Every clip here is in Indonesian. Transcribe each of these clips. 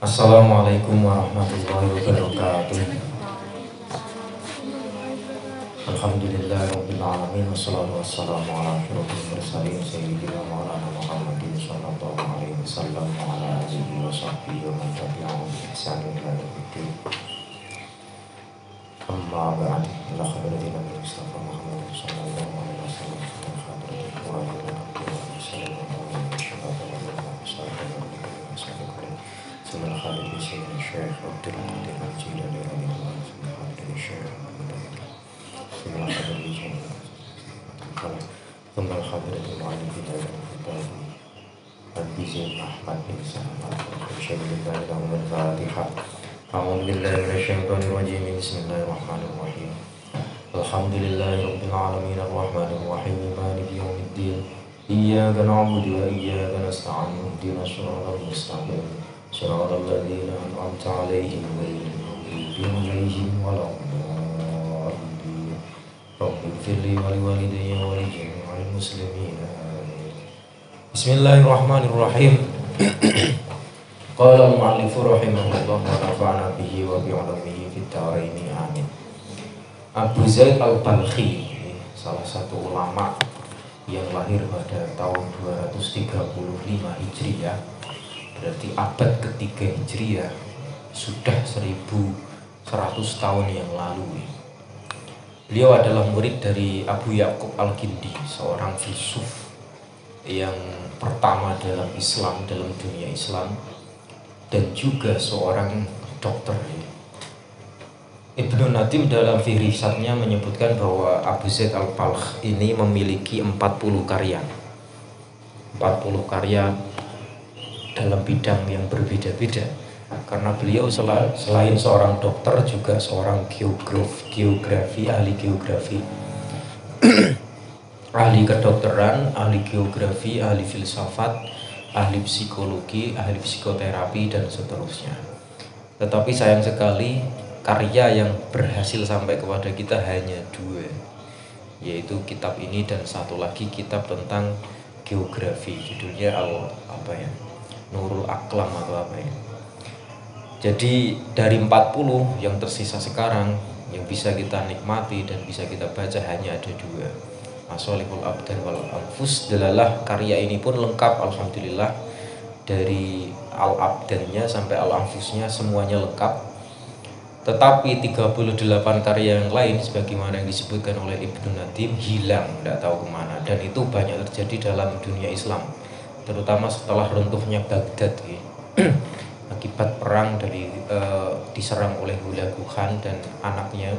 Assalamualaikum warahmatullahi wabarakatuh. Alhamdulillahirabbil alamin wassalatu wassalamu ala asyrofil mursalin sayyidina maulana Muhammadin sallallahu alaihi wasallam wa ala alihi wa sahbihi wa man tabi'ahum bi ihsanin ila yaumiddin. Amma ba'd. Ila hadratin Nabi Mustafa Muhammad sallallahu alaihi wasallam wa hadratin Qur'an wa sallallahu alaihi wasallam. Sunan Khalid Sayyidina Syekh Abdul Qadir Al-Jilani radhiyallahu anhu. Sunan Khalid Syekh Sunan Khalid Syekh Sunan Khalid Al-Mu'allim bin Al-Kitab Abi Zain Ahmad bin Sa'ad Syekh Al-Fatihah. A'udzu billahi minasyaitonir rajim. Bismillahirrahmanirrahim. Alhamdulillahirabbil alamin arrahmanir rahim maliki yaumiddin. Iyyaka na'budu wa iyyaka nasta'in. Ihdinas siratal mustaqim. Shiratal ladzina an'amta 'alaihim ghairil maghdubi 'alaihim waladdallin. Rabbighfir li wa liwalidayya wa li jami'il muslimin. Bismillahirrahmanirrahim. Qala al-mu'allif rahimahullah wa nafa'ana bihi wa bi 'ulumihi fid dharain amin. Abu Zaid Al-Balkhi, salah satu ulama yang lahir pada tahun 235 Hijriah, berarti abad ketiga Hijriah, sudah 1100 tahun yang lalu. Beliau adalah murid dari Abu Ya'qub Al-Kindi, seorang filsuf yang pertama dalam Islam, dalam dunia Islam, dan juga seorang dokter. Ibnu Nadim dalam fihrasatnya menyebutkan bahwa Abu Zaid Al-Balkh ini memiliki 40 karya dalam bidang yang berbeda-beda, karena beliau selain seorang dokter juga seorang geografi, ahli geografi, ahli kedokteran, ahli geografi, ahli filsafat, ahli psikologi, ahli psikoterapi, dan seterusnya. Tetapi sayang sekali karya yang berhasil sampai kepada kita hanya 2, yaitu kitab ini dan satu lagi kitab tentang geografi, judulnya Nurul Aqlam atau apa ya. Jadi dari 40 yang tersisa sekarang yang bisa kita nikmati dan bisa kita baca hanya ada 2, Masalihul Abdan wal Anfus. Dalalah karya ini pun lengkap, alhamdulillah, dari Al-Abdannya sampai Al-Anfusnya semuanya lengkap. Tetapi 38 karya yang lain sebagaimana yang disebutkan oleh Ibnu Nadim hilang, tidak tahu kemana, dan itu banyak terjadi dalam dunia Islam, terutama setelah runtuhnya Baghdad akibat perang diserang oleh Hulagu Khan dan anaknya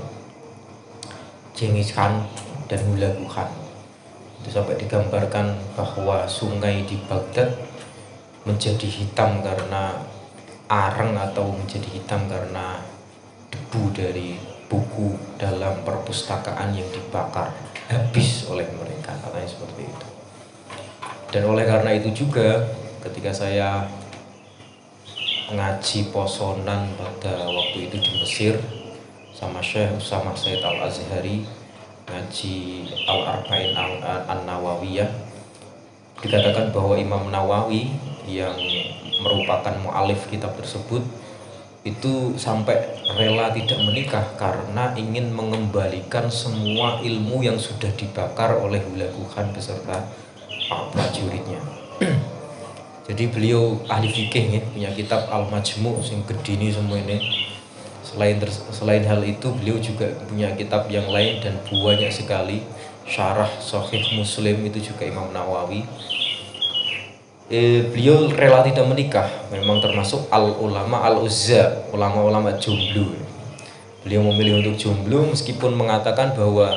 Genghis Khan dan Hulagu Khan. Itu sampai digambarkan bahwa sungai di Baghdad menjadi hitam karena arang atau menjadi hitam karena debu dari buku dalam perpustakaan yang dibakar habis oleh mereka, katanya seperti itu. Dan oleh karena itu juga ketika saya ngaji posonan pada waktu itu di Mesir sama Syekh Usama Said Al-Azhari, ngaji Al-Arba'in An-Nawawiyah, dikatakan bahwa Imam Nawawi yang merupakan mu'alif kitab tersebut itu sampai rela tidak menikah karena ingin mengembalikan semua ilmu yang sudah dibakar oleh Hulagu Khan beserta prajuritnya. Jadi beliau ahli fikih ya, punya kitab Al-Majmu' sing gedini semua ini. Selain hal itu beliau juga punya kitab yang lain dan banyak sekali syarah Sahih Muslim, itu juga Imam Nawawi. Beliau rela tidak menikah, memang termasuk al-ulama al-uzza, ulama-ulama jomblo. Beliau memilih untuk jomblo meskipun mengatakan bahwa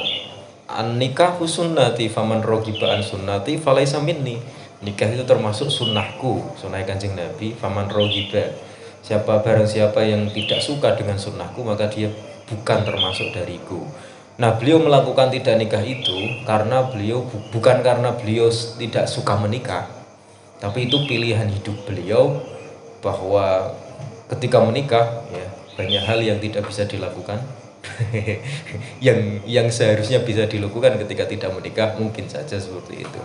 an-nikahu sunnati faman raghiba an sunnati falaisa minni. Nikah itu termasuk sunnahku, sunnah Kanjeng Nabi. Faman raghiba, barang siapa yang tidak suka dengan sunnahku maka dia bukan termasuk dariku. Nah, beliau melakukan tidak nikah itu karena beliau bukan karena beliau tidak suka menikah, tapi itu pilihan hidup beliau, bahwa ketika menikah ya banyak hal yang tidak bisa dilakukan yang seharusnya bisa dilakukan ketika tidak menikah, mungkin saja seperti itu.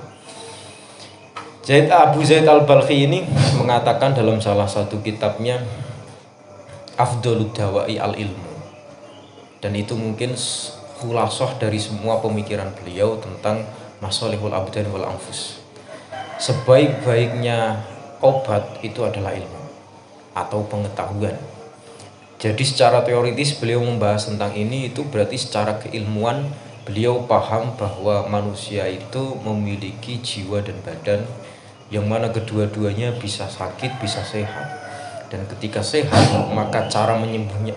Abu Zaid al-Balkhi ini mengatakan dalam salah satu kitabnya Afdhalud Dawa'i al-Ilmu, dan itu mungkin khulasah dari semua pemikiran beliau tentang masalihul abdan wal anfus. Sebaik-baiknya obat itu adalah ilmu atau pengetahuan. Jadi secara teoritis beliau membahas tentang ini, itu berarti secara keilmuan beliau paham bahwa manusia itu memiliki jiwa dan badan, yang mana kedua-duanya bisa sakit, bisa sehat. Dan ketika sehat, maka cara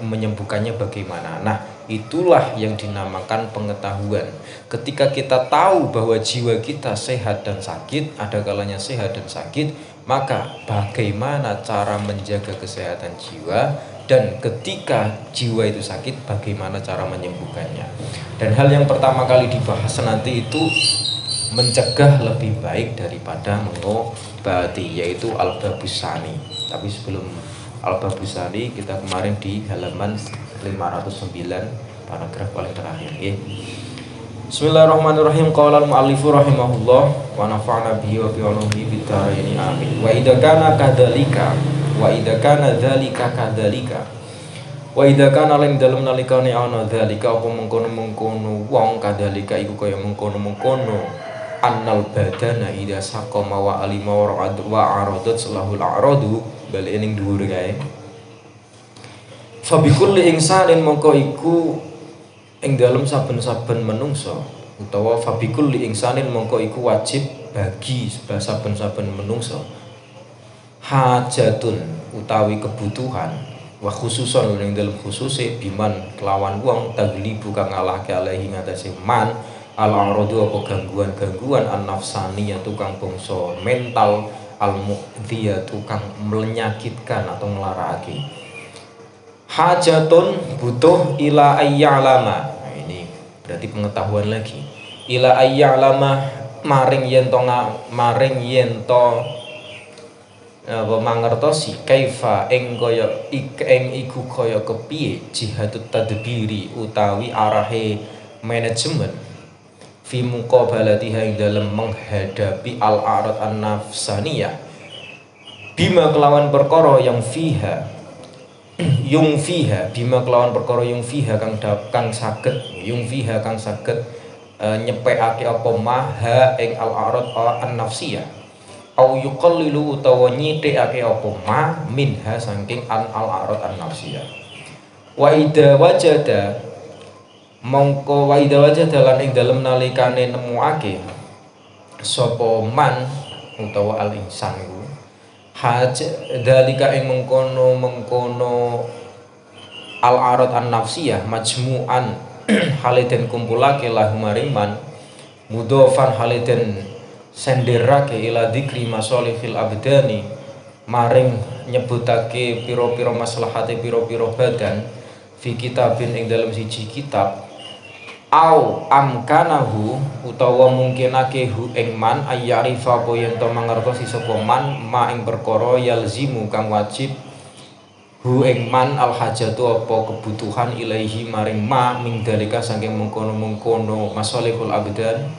menyembuhkannya bagaimana? Nah, itulah yang dinamakan pengetahuan. Ketika kita tahu bahwa jiwa kita sehat dan sakit, ada kalanya sehat dan sakit, maka bagaimana cara menjaga kesehatan jiwa? Dan ketika jiwa itu sakit, bagaimana cara menyembuhkannya? Dan hal yang pertama kali dibahas nanti itu mencegah lebih baik daripada mengobati, yaitu Al-Babus Tsani. Tapi sebelum Al-Babus Tsani, kita kemarin di halaman 509 paragraf paling terakhir. Bismillahirrahmanirrahim. Qala al-mu'allifu rahimahullah wa nafa'na bihi wa bi ulumihi bid dharain amin. Wa idza kana kadzalika wa idza kana dzalika kadzalika wa idza kana lam dalem nalikane ana dzalika apa mengkono-mengkono wong kadzalika iku kaya mengkono-mengkono annal badana idza saqama wa alima wa aradat salahul a'radu bali ning dhuwur kae fa bikulli insanin mongko iku ing dalem saben-saben menungso, utawa fa bikulli insanin mongko iku wajib bagi saben-saben menungso hajatun utawi kebutuhan wa khususon ning dalem khususe biman kelawan wong taglibu kang ngalahke alaihi ngatasi man al-aradu apa gangguan-gangguan an-nafsaniyah tukang bangsa mental al-mu'dhiyah tukang menyakitkan atau melarake. Hajatun butuh ila ayya'lama. Nah, ini berarti pengetahuan lagi. Ila ayya'lama maring yen to mangertosi kaifa ing kaya iku kaya kepiye jihadut tadbiri utawi arahe manajemen fi muqabalatiha ing dalam menghadapi al-arad an-nafsaniyah bima kelawan perkara yang fiha bima kelawan perkara yung fiha kang saged nyepekake apa maha ing al-arad an-nafsiyah au yuqallilu utawa nyithikake apa ma minha saking al-arad an-nafsiyah wa idza wajada mongko wa idza wajada lan ing dalem nalikane nemuake sapa man utawa al-insan iku dalika ing mengkono al-arad an-nafsiyah majmu'an haliden kumpulake lahu maring man mudhofan haliden senderake ila dzikri masalihil abdani maring nyebutake pira-pira maslahate pira-pira badan fi kitabin ing dalam siji kitab au amkanahu utawa mungkinake hu ing man ayyarifa apa yen to mangertosi sapa man ma ing perkara yalzimu kang wajib hu ing man al hajatu apa kebutuhan ilaihi maring ma ming dalika saking mengkono-mengkono masalihul abdan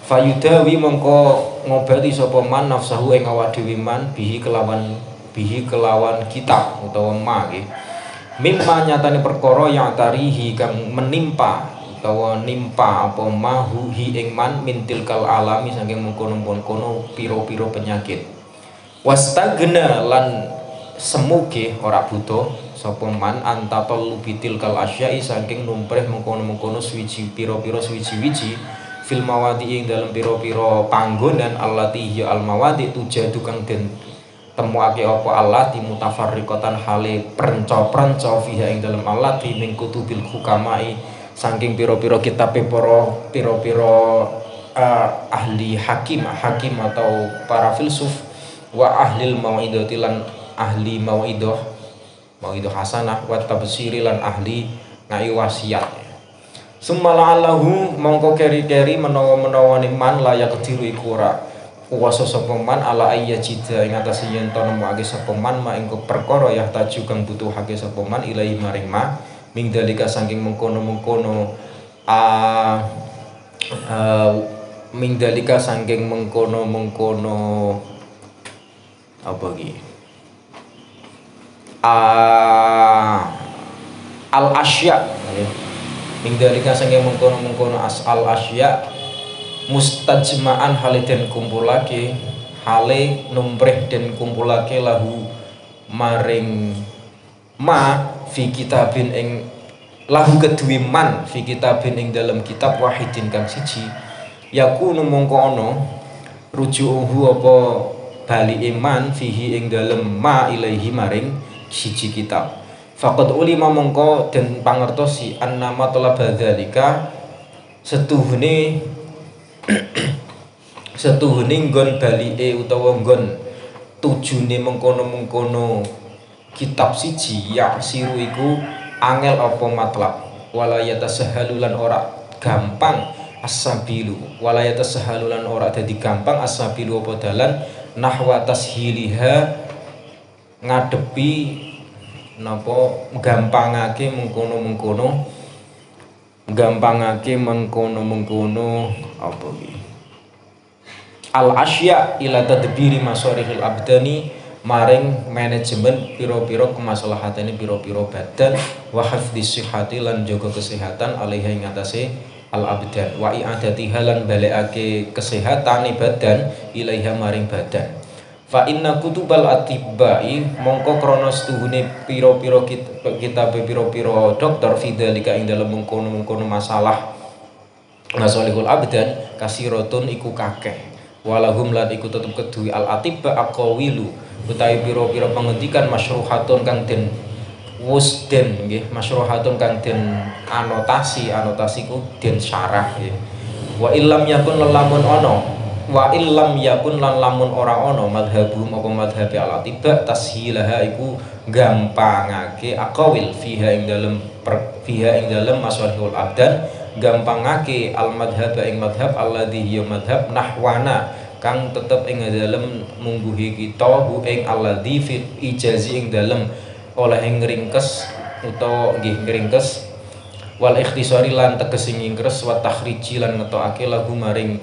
fayudawi mongko ngobati sapa man nafsahu ing awak dhewe man bihi kelawan kitab utawa ma nggih mimma nyatane perkara yang tarihi kang menimpa utawa nimpa apa mahu hi ing man mintil kal alami saking mengkono-mengkono pira-pira penyakit wastagna lan semuge ora butuh sapa man antatol bitil kal asyai saking numpreh mengkono-mengkono suwiji pira-pira suwiji-wiji fil mawadi ing dalam pira-pira panggonan allati ya al mawadi tujadu kang den temuake apa allati mutafarriqatan hale prenca-prenca fiha ing dalam allati min kutubil hukamai saking pira-pira kitab para pira-pira ahli hakim atau para filsuf wa ahlil mau'idati lan ahli mau'idah hasanah wa tabsiri lan ahli ngai wasiat sumala'allahu mongko keri-keri menawa man layak diru iku ora kuwasa sapa man ala ayyajida ing atase yen to nemokake sapa man ma ing perkara ya taju kang butuhake sapa man ilahi maring ma ming dalika saking mengkono-mengkono mingdalika saking mengkono-mengkono apa iki al asya mingdalika saking mengkono-mengkono al asya mustajma'an hale den kumpulake hale numreh den kumpulake lahu maring ma fi kitabin ing lahu kedue man fi kitabin ing dalam kitab wahidin kang siji yakunu mongko ana rujuhu apa bali iman fihi ing dalem ma ilaihi maring siji kitab faqad ulima mongko den pangertosi annama talaba dzalika setuhune nggon balike utawa nggon tujune mengkono-mengkono kitab siji ya siru iku angel apa matlab wala yatasahalulan ora gampang as-sabilu wala yatasahalulan ora dadi gampang as-sabilu apa dalan nahwa tashiliha ngadepi napa gampangake mengkono-mengkono apa iki al asya ila tadbiri masorihil abdani maring manajemen piro-piro kemaslahatane piro-piro badan wa hafdhis sihhati lan jaga kesehatan alaiha ing atase al abdan wa i'adatiha lan balekake kesehatane badan ilaiha maring badan fa inna kutubal atibbai mongko krana setuhune piro-piro kitab piro-piro dokter fidzalika ing dalem mengkono-mengkono masalah masalihul abdan kasiratun iku kakeh walahum lan iku tetep kedue al atibba aqawilu utawi pira-pira pengendikan masyruhatun kang den wusden nggih masyruhatun kang den anotasi ku den syarah nggih wa illam yakun lamun ana wa illam yakun lan lamun ora ana madhhabum apa madhhabi al atibba tashilaha iku gampangake aqawil fiha ing dalem masalihul abdan gampangake al madhhab ing madhhab alladhi ya madhhab nahwana kang tetep ing dalem mungguhi kita hu ing alladhi fi ijazi ing dalem oleh ngringkes utawa nggih ngringkes wal ikhtisari lan tegese ngringkes wa takhriji lan ngetokake lahu maring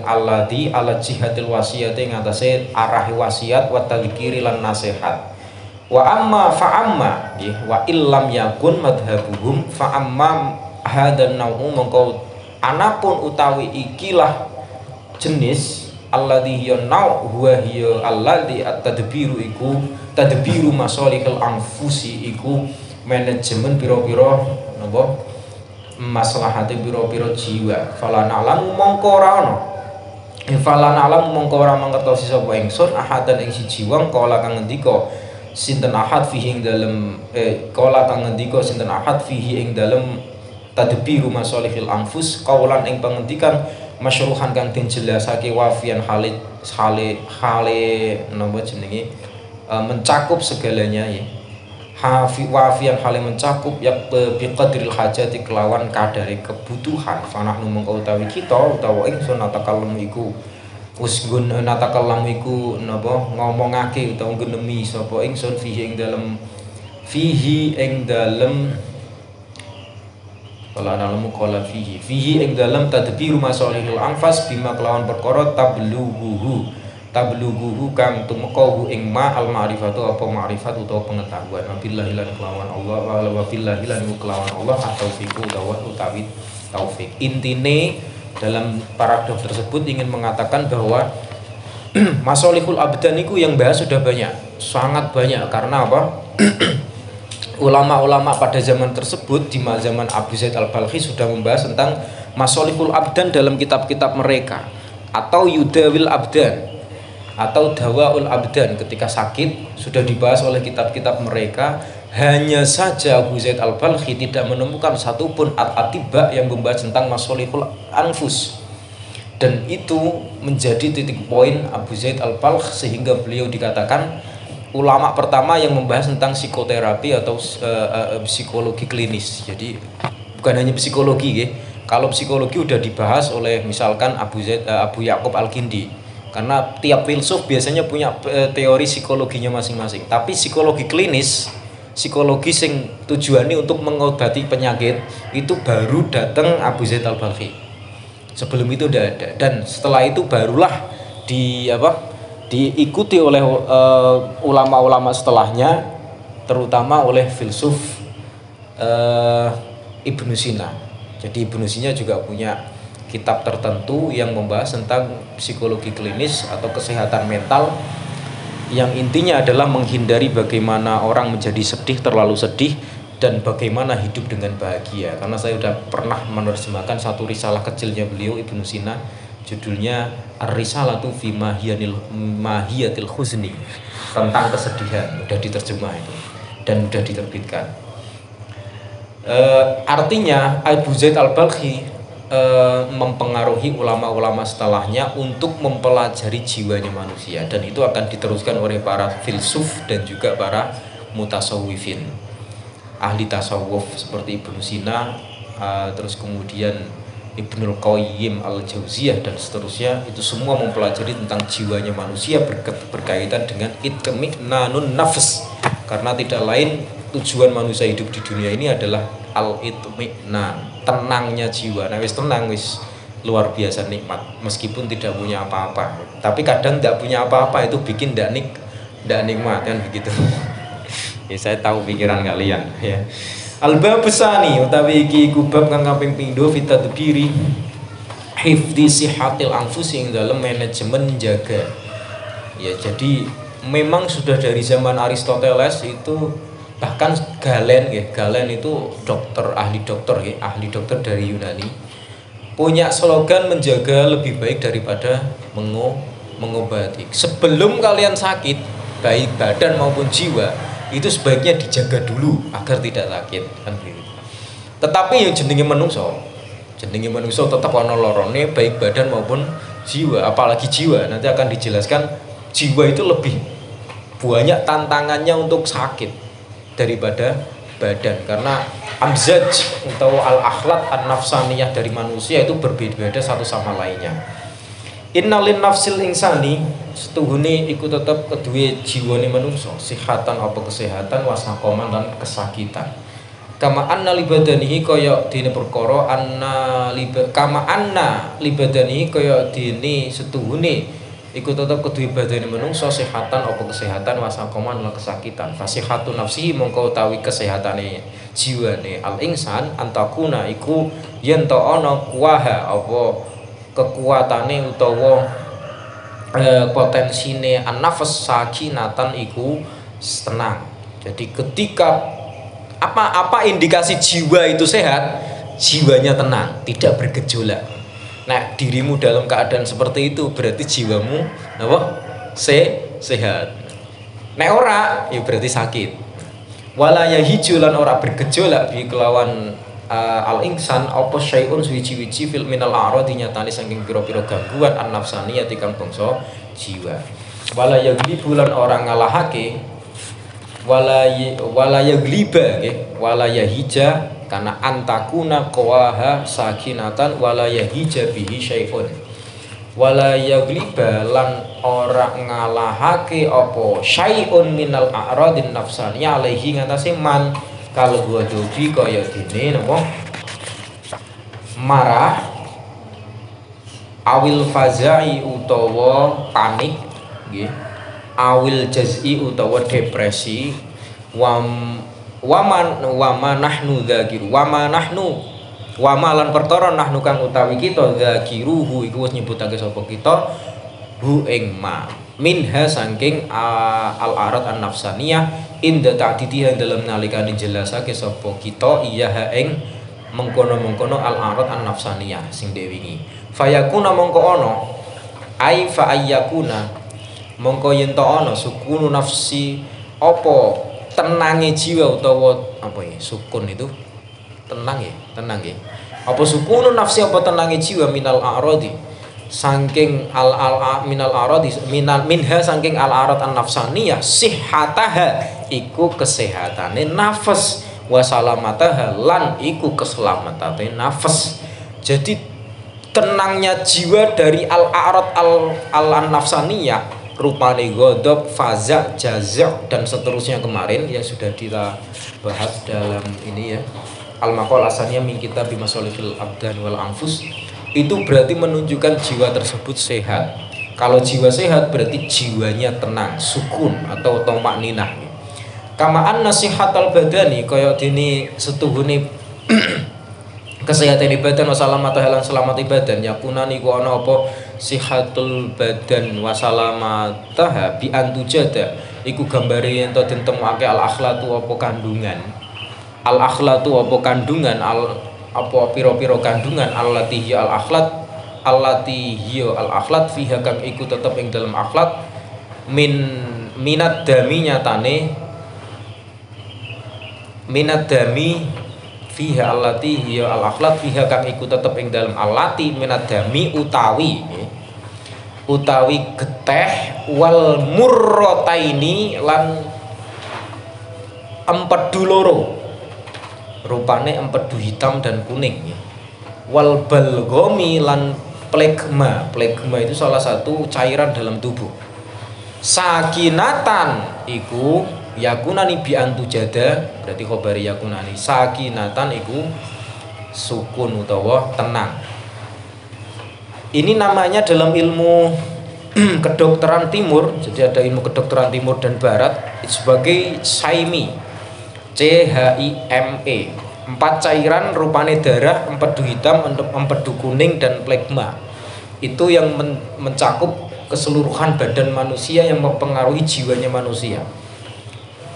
alladhi ala jihatil wasiyati ngatasé arah wasiat wa tadzkiri lan nasihat wa amma fa amma nggih wa illam yakun madhhabuhum fa amma hadan nau'u mongko anapun utawi ikilah jenis alladhi ya nau' huwa hiya alladhi at-tadbiru iku tadbiru masalihil anfusi iku manajemen pira-pira napa maslahate pira-pira jiwa fala na'lamu mongko ora ana fala na'lamu mongko ora mangertosi sapa ingsun ahadan ing siji wong kala kang ngendika sinten ahad fihi ing dalem kala kang ngendika sinten ahad fihi ing dalem tadbiru masalihil anfus kaulan ing pengendikan masyruhan kang den jelasake wafian hale napa jenenge mencakup segalanya ya wafian hale mencakup ya biqadril hajati kelawan kadare kebutuhan fanahnu mengko utawi kita utawa ingsun natakallamu iku wis nggon natakallamu iku napa ngomongake utawa ngenemi sapa ingsun fihi ing dalem kala nalamu kala fihi ing dalem tadbiru masalihil anfas bima kelawan perkara tablughuhu kang tumeka ing ma al ma'rifatu apa ma'rifat utawa pengetahuan wabillahi lan kelawan Allah wa billahi lan kelawan Allah at-taufiqu utawi taufik. Intine dalam paragraf tersebut ingin mengatakan bahwa masalihul abdan itu yang bahas sudah banyak, sangat banyak. Karena apa? Ulama-ulama pada zaman tersebut di zaman Abu Zaid al-Balkhi sudah membahas tentang masalihul abdan dalam kitab-kitab mereka, atau yudawil abdan atau dawaul abdan ketika sakit sudah dibahas oleh kitab-kitab mereka. Hanya saja Abu Zaid al-Balkhi tidak menemukan satupun at-atibba yang membahas tentang masalihul anfus, dan itu menjadi titik poin Abu Zaid al-Balkhi sehingga beliau dikatakan ulama pertama yang membahas tentang psikoterapi atau psikologi klinis. Jadi bukan hanya psikologi ya. Kalau psikologi udah dibahas oleh misalkan Abu Ya'qub Al-Kindi, karena tiap filsuf biasanya punya teori psikologinya masing-masing. Tapi psikologi klinis, psikologi sing tujuannya untuk mengobati penyakit, itu baru datang Abu Zaid al-Balkhi. Sebelum itu tidak ada, dan setelah itu barulah diikuti oleh ulama-ulama setelahnya, terutama oleh filsuf Ibnu Sina. Jadi Ibnu Sina juga punya kitab tertentu yang membahas tentang psikologi klinis atau kesehatan mental, yang intinya adalah menghindari bagaimana orang menjadi sedih, terlalu sedih, dan bagaimana hidup dengan bahagia. Karena saya sudah pernah menerjemahkan satu risalah kecilnya beliau Ibnu Sina, judulnya Ar-Risalatu fi Mahiyatil Huzni, tentang kesedihan, udah diterjemah itu dan udah diterbitkan. Artinya Abu Zaid Al-Balkhi mempengaruhi ulama-ulama setelahnya untuk mempelajari jiwanya manusia, dan itu akan diteruskan oleh para filsuf dan juga para mutasawwifin, ahli tasawuf seperti Ibnu Sina, terus kemudian Ibnul Qayyim Al-Jauziyah dan seterusnya. Itu semua mempelajari tentang jiwanya manusia berkaitan dengan itmi'nanun nafs, karena tidak lain tujuan manusia hidup di dunia ini adalah al-itmi'nan, tenangnya jiwa. Nah wis tenang, wis luar biasa nikmat, meskipun tidak punya apa-apa. Tapi kadang tidak punya apa-apa itu bikin tidak nikmat kan begitu. Ya saya tahu pikiran kalian ya. Al-bab tsani utawi iki bab kang kaping pindho fi tadbiri hifdzi sihatil anfus, ing dalam manajemen jaga. Ya jadi memang sudah dari zaman Aristoteles itu, bahkan Galen itu ahli dokter dari Yunani, punya slogan menjaga lebih baik daripada mengobati. Sebelum kalian sakit, baik badan maupun jiwa, itu sebaiknya dijaga dulu agar tidak sakit kan gitu. Tetapi yang jenenge menungso tetap ana lorone, baik badan maupun jiwa, apalagi jiwa. Nanti akan dijelaskan jiwa itu lebih banyak tantangannya untuk sakit daripada badan, karena amzaj atau al-akhlaq an-nafsaniyah dari manusia itu berbeda-beda satu sama lainnya. Innalin nafsil insani, setuhune iku tetep kedue jiwane manungsa, sihatan apa kesehatan, wasakoman dan kesakitan. Kama anna libadanihi kaya dene perkara kama anna libadanihi kaya dene setuhune iku tetep kedue badane manungsa, sihatan apa kesehatan, wasakoman lan kesakitan. Fasihatu nafsihi mongko utawi kesehatane jiwane al insan antakuna iku yen ta ana kuwaha apa kekuatane utawa potensine an-nafs sakinatan iku tenang. Jadi ketika apa indikasi jiwa itu sehat, jiwanya tenang, tidak bergejolak. Nah, dirimu dalam keadaan seperti itu berarti jiwamu sehat. Nek ora ya berarti sakit. Wala yahijulan ora bergejolak bi kelawan al-insan apa syai'un suwi-wiji fil minal a'radi nyatane saking pira-pira gangguan an-nafsaniyah kang bangsa jiwa. Wala yaglibulan orang ngalahake wala yagliba nggih, wala yahija karena antakuna qawaha sakinatan wala yahija bihi syai'un. Wala yagliba lan ora ngalahake apa syai'un minal a'radin nafsaniyah alaihi ngatasi man kalau gua dobi kaya dene napa marah, awil fazai utawa panik nggih, awil jaz'i utawa depresi, wama nahnu dzakiru wama lan perkara nahnu kang utawi kita dzakiruhu iku wis nyebutake sapa kita hu ing ma minha saking al-arad an-nafsaniyah inda ta'didih dalam nalikane jelasake sapa kita iya ing mengkono-mengkono al-arad an-nafsaniyah sing dhewe wingi. Fayakuna mongko ana ai fa ayyakuna mongko yen ta ana sukunu nafsi apa tenange jiwa utawa apa ya sukun itu tenang ya apa sukunu nafsi apa tenange jiwa minal a'radi saking minal aradi minha saking al-arad an-nafsaniyah sihhataha iku kesehatane nafas wa salamataha lan iku keselamatane nafas. Jadi tenangnya jiwa dari al-arad al-nafsaniyah rupane ghadab, faza', jaza' dan seterusnya kemarin yang sudah kita bahas dalam ini ya al-maqal asaniyah min kitab bimasalihil abdan wal anfus. itu berarti menunjukkan jiwa tersebut sehat. Kalau jiwa sehat berarti jiwanya tenang, sukun atau tomakninah. Kamaan nasihatal badani kaya dene setuhune kesehatan badan wasalamata halan selamat badan yakunan iku ana apa sihatul badan wasalamata bi antujada iku gambare yen to den temokake al akhlatu apa kandungan al akhlatu apa kandungan al apa pira-pira kandungan allati al akhlat allati hiya al akhlat fiha kang iku tetep ing dalam akhlat minat dami nyatane minat dami fiha allati hiya al akhlat fiha kang iku tetep ing dalam allati minat dami utawi geteh wal murrataini lan empedu loro rupane empedu hitam dan kuning wal balgomi lan plegma itu salah satu cairan dalam tubuh. Sakinatan iku yakunani bi antujada berarti khabari yakunani sakinatan iku sukun utawa tenang. Ini namanya dalam ilmu kedokteran timur, jadi ada ilmu kedokteran timur dan barat sebagai CHIME. CHIME. 4 cairan rupane darah, empedu hitam, empedu kuning dan plegma. Itu yang mencakup keseluruhan badan manusia yang mempengaruhi jiwanya manusia.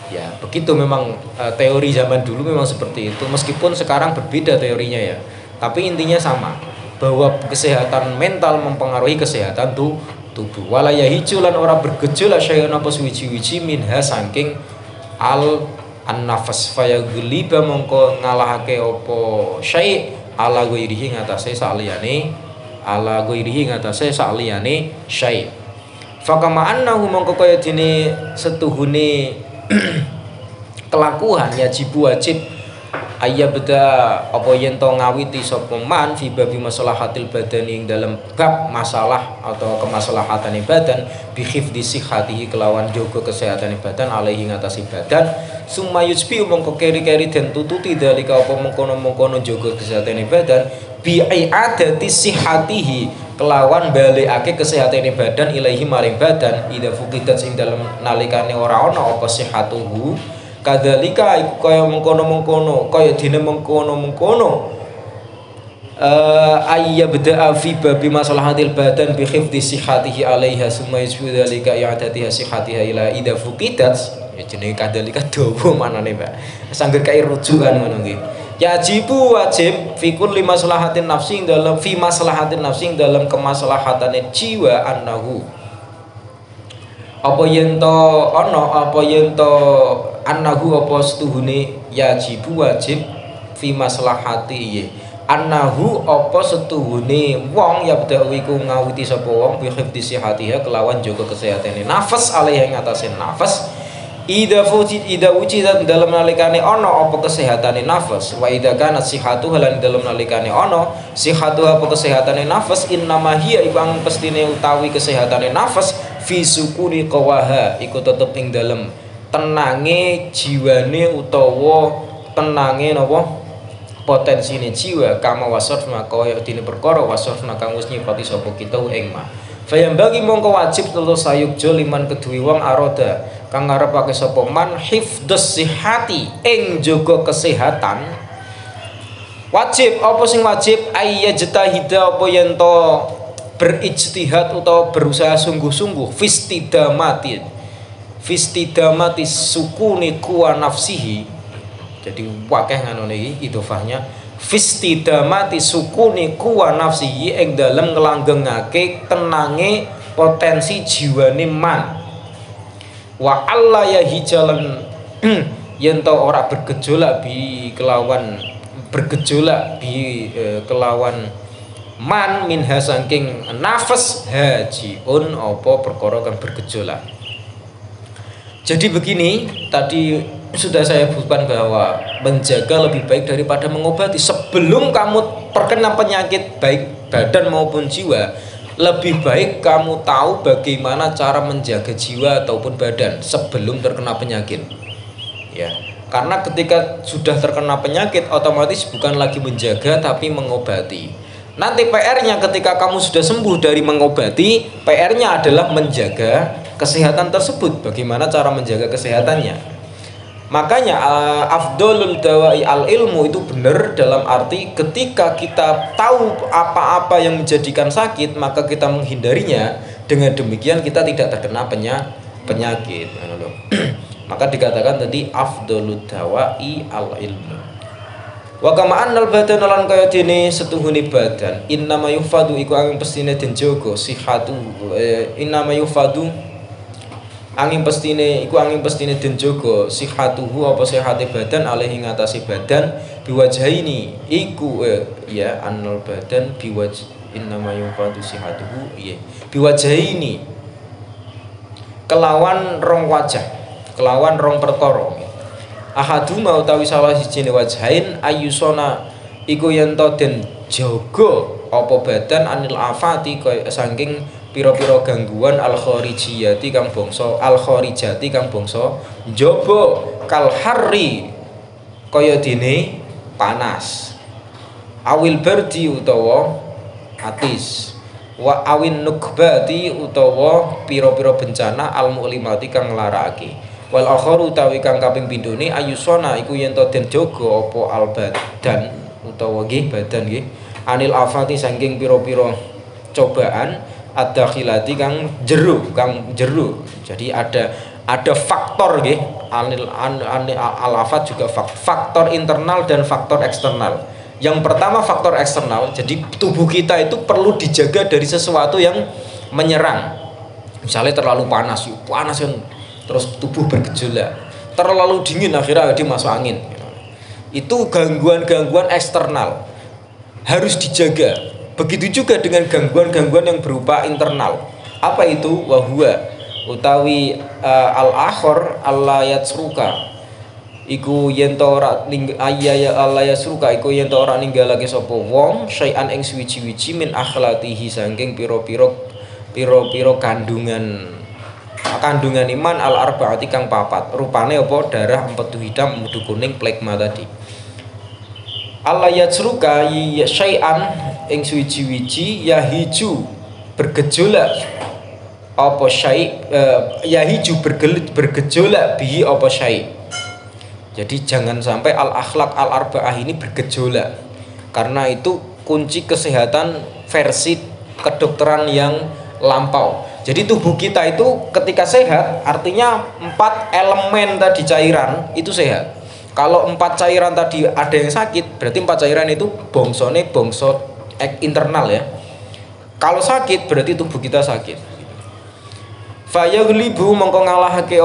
Ya, begitu memang teori zaman dulu memang seperti itu. Meskipun sekarang berbeda teorinya ya. Tapi intinya sama, bahwa kesehatan mental mempengaruhi kesehatan tubuh. Wala yahicu lan ora bergejolak syai'un apa suwi-wiji minha saking an-nafas fayaghliba mongko ngalahake apa syai' ala ghairihi ngatasé saliyane syai'. Fakama annahu mongko kaya dene setuhune kelakuan wajib ayyabda apa yen to ngawiti sapa man fi babi maslahatil badani ing dalam bab masalah atau kemaslahatan badan bi khifdi sihhatihi kelawan jaga kesehatan badan alaihi ngatasi badan summa yusbi mongko keri-keri den tututi dalika apa mengkono-mengkono jaga kesehatan badan bi i'adati sihhatihi kelawan balikake kesehatan badan ilaihi maring badan ida fuqidat ing dalam nalikane ora ana apa sihhatuhu kadzalika iku kaya mengkono-mengkono kaya dene mengkono-mengkono ayyabda fi babi maslahatil badan bi khifdi sihhatihi alaiha summa yusbi dzalika i'adatiha sihhatiha ila ida fuqidat ya jenenge kadzalika dawa manane Pak sangger kae rujukan ngono nggih yajibu wajib fi kulli maslahatin nafsi dalam fi maslahatin nafsi dalam kemaslahatane jiwa annahu apa yen to ana apa yen to annahu apa setuhune yajibu wajib fi maslahati annahu apa setuhune wong ya bedha iku ngawiti sapa wong bi khifdi sihatiha kelawan jaga kesehatane nafas alaiha ing atase nafas ida wujidat dalam nalikane ana apa kesehatane nafas wa ida kana sihatu halan dalam nalikane ana sihatu apa kesehatane nafas innama hiya ibang pestine utawi kesehatane nafas fi sukuni qawaha iku tetep ing dalem tenange jiwane utawa tenange napa potensine jiwa kama wasafna kaya dene perkara wasafna kang wis nyifati sapa kita ing ma fayam bagi mongko wajib terus sayukjo liman kedue wong aroda kang ngarepake sapa man hifdzus sihati ing jaga kesehatan wajib apa sing wajib ayyajtahida apa yen to berijtihad utawa berusaha sungguh-sungguh fistidamati sukuni kuwa nafsihi jadi wakeh ngono iki idhofahnya fistidamati sukuni kuwa nafsihi ing dalem nglanggengake tenange potensi jiwane man wa alla ya hijalan yen to ora bergejolak kelawan man minha saking nafas hajiun apa perkara kang bergejolak. Jadi begini, tadi sudah saya bukan bahwa menjaga lebih baik daripada mengobati. Sebelum kamu terkena penyakit baik badan maupun jiwa, lebih baik kamu tahu bagaimana cara menjaga jiwa ataupun badan sebelum terkena penyakit. Ya, karena ketika sudah terkena penyakit otomatis bukan lagi menjaga tapi mengobati. Nanti PR-nya ketika kamu sudah sembuh dari mengobati, PR-nya adalah menjaga kesehatan tersebut. Bagaimana cara menjaga kesehatannya? Makanya afdolul dawai al ilmu itu benar dalam arti ketika kita tahu apa-apa yang menjadikan sakit, maka kita menghindarinya. Dengan demikian kita tidak terkena penyakit. Maka dikatakan tadi afdolul dawai al ilmu. Wa kama annal badan lan kaya dene setuhune badan innama yufadu iku angin pestine den jaga sihatu innama yufadu angin pestine iku angin pestine den jaga sihatuhu apa sehate badan alih ing atase badan biwajhaini iku ya annal badan biwaj innama yufadu sihatuhu ya biwajhaini kelawan rong wajah kelawan rong perkara. Ahaduma utawi salah sijine wajhain ayusona iku yen to den jaga apa badan anil afati kaya saking pira-pira gangguan al kharijiyati kang bangsa njaba kal harri kaya dene panas awil bardi utawa atis wa awin nukbati utawa pira-pira bencana al mu'limati kang nglarakake. Wal akharu utawi kang kaping pindhone ayusona iku yen to den jaga apa al badan utawa nggih badan nggih anil afati saking pira-pira cobaan ad-dakhilati kang jero. Jadi ada faktor nggih anil al afat juga faktor internal dan faktor eksternal. Yang pertama faktor eksternal, jadi tubuh kita itu perlu dijaga dari sesuatu yang menyerang. Misalnya terlalu panas kan terus tubuh bergejolak, terlalu dingin akhirnya dia masuk angin. Itu gangguan-gangguan eksternal harus dijaga. Begitu juga dengan gangguan-gangguan yang berupa internal. Apa itu? Wahua utawi al-akhor al-yatsruka iku yen to ora ayya al-yatsruka iku yen to ora ninggalake sapa wong syai'an ing suwi-wiji min akhlatihi saking pira-pira kandungan iman al arbaati kang papat rupane apa darah empedu hitam empedu kuning plegma tadi Allah yatsruka syai'an ing suwi-wiji yahiju bergejolak apa syai yahiju bergejolak bihi apa syai. Jadi jangan sampai al akhlak al arbaah ini bergejolak, karena itu kunci kesehatan versi kedokteran yang lampau. Jadi tubuh kita itu ketika sehat artinya 4 elemen tadi cairan itu sehat. Kalau 4 cairan tadi ada yang sakit, berarti 4 cairan itu bongso internal ya. Kalau sakit berarti tubuh kita sakit. Fayaghlibu mongko ngalahake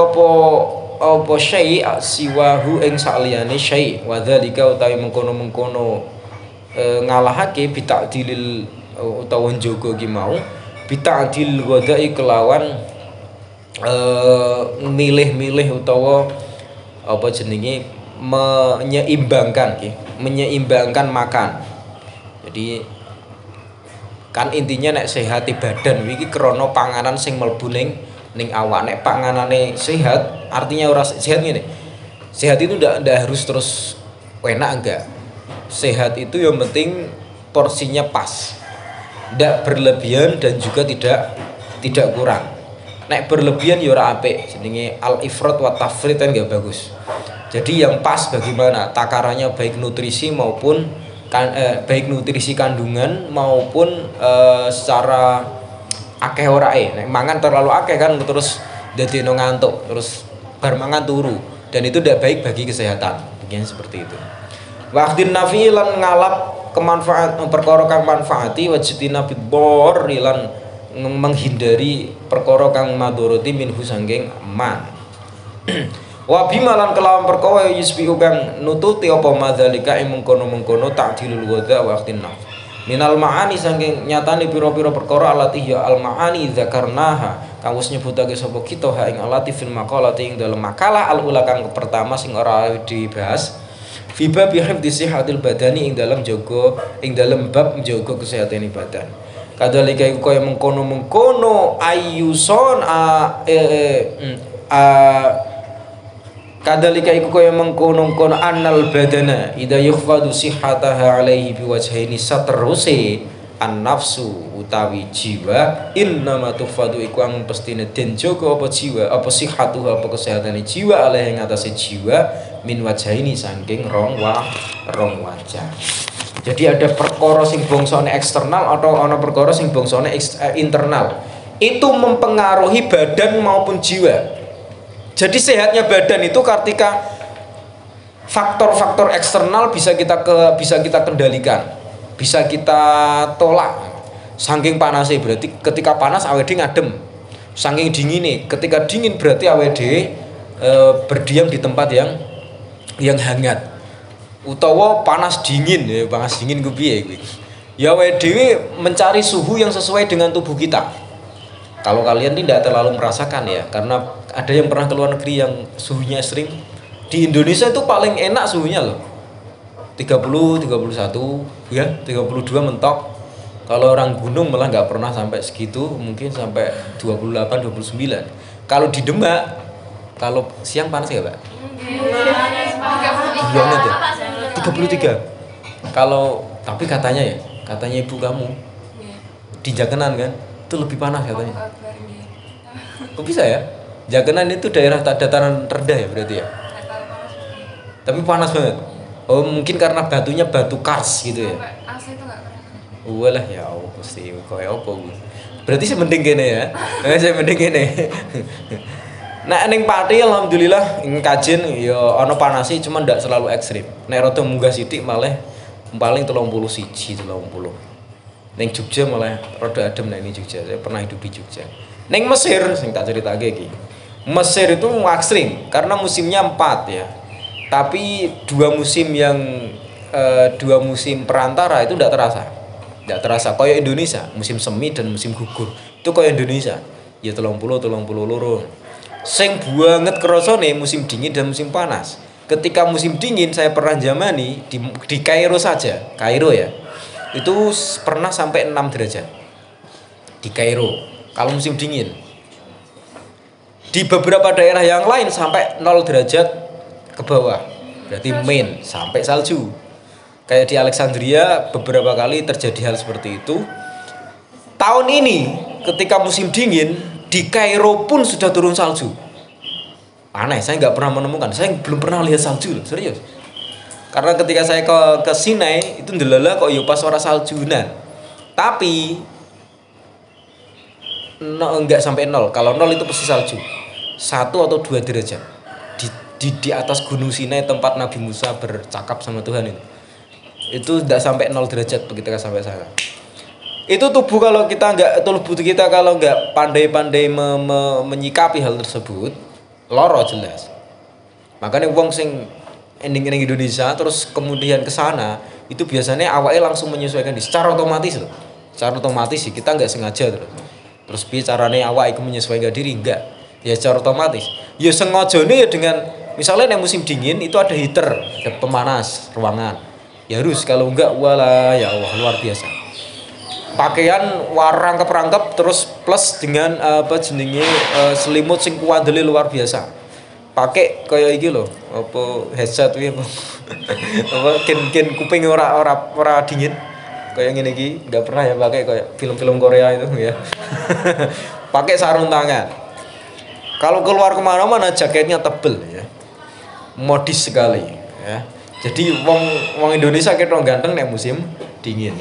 apa syai siwahu ing saliyane syai wa dzalika utawi mengkono-mengkono ngalahake bita'dilil utawa njogo ki mau bita'dil ghadai kelawan milih-milih utawa apa jenenge menyeimbangkan makan. Jadi kan intinya nek sehat badan iki krana panganan sing mlebu ning awak. Nek panganane sehat artinya ora sehat ngene. Sehat itu ndak harus terus enak enggak. Sehat itu yang penting porsinya pas. Ndak berlebihan dan juga tidak kurang. Nek berlebihan ya ora apik. Jenenge al-ifrat wa tafrit kan enggak bagus. Jadi yang pas bagaimana takarannya baik nutrisi maupun baik nutrisi kandungan maupun secara akeh orae. Nek mangan terlalu akeh kan terus dadekno ngantuk, terus bar mangan turu dan itu tidak baik bagi kesehatan. Begini seperti itu. Waqtin nafi lan ngalap kemanfaat perkara kang manfaati wajtina bidor lan menghindari perkara kang madharati minhu sangking man. Wa bimalan kelawan perkara yusbihu kang nututi apa madzalika ing mengkono-mengkono ta'dilul wadha waqtin naf. Minal ma'ani sangking nyatane pira-pira perkara alati ya al ma'ani dzakarnaha kang wis nyebutake sapa kita ha ing alati fil maqalati ing dalem makalah al ula kang pertama sing ora dibahas fi bab hifdzi sihatil badani ing dalem jaga ing dalem bab jaga kesehatan badan. Kadalika iku kaya mengkono-mengkono ayyuson kadalika iku kaya mengkono-kono annal badana idza yukhfadu sihhataha alaihi biwajhaini sateruse an-nafsu utawi jiwa innama tufadu iku ang pestine den jaga apa jiwa apa sihatu apa kesehatane jiwa alih ing atase jiwa min wajaini saking rong wajah. Jadi ada perkara sing bangsane eksternal atau ana perkara sing bangsane internal. Itu mempengaruhi badan maupun jiwa. Jadi sehatnya badan itu ketika faktor-faktor eksternal bisa kita kendalikan. Bisa kita tolak. Saking panasnya berarti ketika panas awake ngadem. Saking dingine, ketika dingin berarti awake berdiam di tempat yang hangat. Utawa panas dingin ya, panas dingin ku piye kuwi. Ya awake mencari suhu yang sesuai dengan tubuh kita. Kalau kalian tidak terlalu merasakan ya, karena ada yang pernah ke luar negeri yang suhunya ekstrim. Di Indonesia itu paling enak suhunya loh. 30, 31, ya 32 mentok. Kalau orang gunung malah nggak pernah sampai segitu, mungkin sampai 28, 29. Kalau di Demak, kalau siang panas ya Pak? Banget ya? 33. Kalau, tapi katanya ibu kamu di Jakenan kan, itu lebih panas katanya. Kok bisa ya? Jakenan itu daerah dataran rendah ya berarti ya? Tapi panas banget. Oh mungkin karena batunya batu kars gitu ya. Walah ya Allah pasti koyo apa gue. Berarti saya mending gini ya. Saya mending gini. Nah ning Pati alhamdulillah kajen ya ana panasi cuma ndak selalu ekstrim. Nek rada munggah sithik malah paling 31 30. Ning Jogja malah rada adem nek ini Jogja. Saya pernah hidup di Jogja. Ning Mesir sing tak ceritake iki. Mesir itu ekstrim karena musimnya 4 ya. Tapi dua musim perantara itu tidak terasa kayak Indonesia musim semi dan musim gugur itu kayak Indonesia ya 30 loro sing banget kerasane musim dingin dan musim panas. Ketika musim dingin saya pernah zamani di Kairo saja, Kairo ya itu pernah sampai 6 derajat di Kairo kalau musim dingin. Di beberapa daerah yang lain sampai 0 derajat ke bawah, berarti main sampai salju. Kayak di Alexandria beberapa kali terjadi hal seperti itu. Tahun ini ketika musim dingin di Kairo pun sudah turun salju. Aneh, saya nggak pernah menemukan, saya belum pernah lihat salju loh, serius. Karena ketika saya ke Sinai itu ndelala kok yo pas ora saljunan. Tapi enggak sampai 0. Kalau 0 itu pasti salju. 1 atau 2 derajat. Di atas gunung Sinai tempat Nabi Musa bercakap sama Tuhan itu tidak sampai 0 derajat begitu sampai sana. Itu tubuh kita kalau nggak pandai-pandai menyikapi hal tersebut loro jelas. Makanya wong sing ending Indonesia terus kemudian ke sana itu biasanya awalnya langsung menyesuaikan secara otomatis loh. Secara otomatis sih kita nggak sengaja terus caranya awak itu menyesuaikan diri enggak ya secara otomatis. Ya sengajane ya dengan misalnya musim dingin itu ada heater, ada pemanas ruangan. Ya harus, kalau enggak walah ya Allah luar biasa. Pakaian rangkep terus plus dengan selimut sing kuandele luar biasa. Pakai kayak iki lho, apa headset kuwi apa. Apa ken kuping ora dingin. Kayak ngene iki enggak pernah ya pakai kayak film-film Korea itu ya. Pakai sarung tangan. Kalau keluar kemana-mana jaketnya tebel ya. Modis sekali ya. Jadi wong Indonesia ketok ganteng nek musim dingin.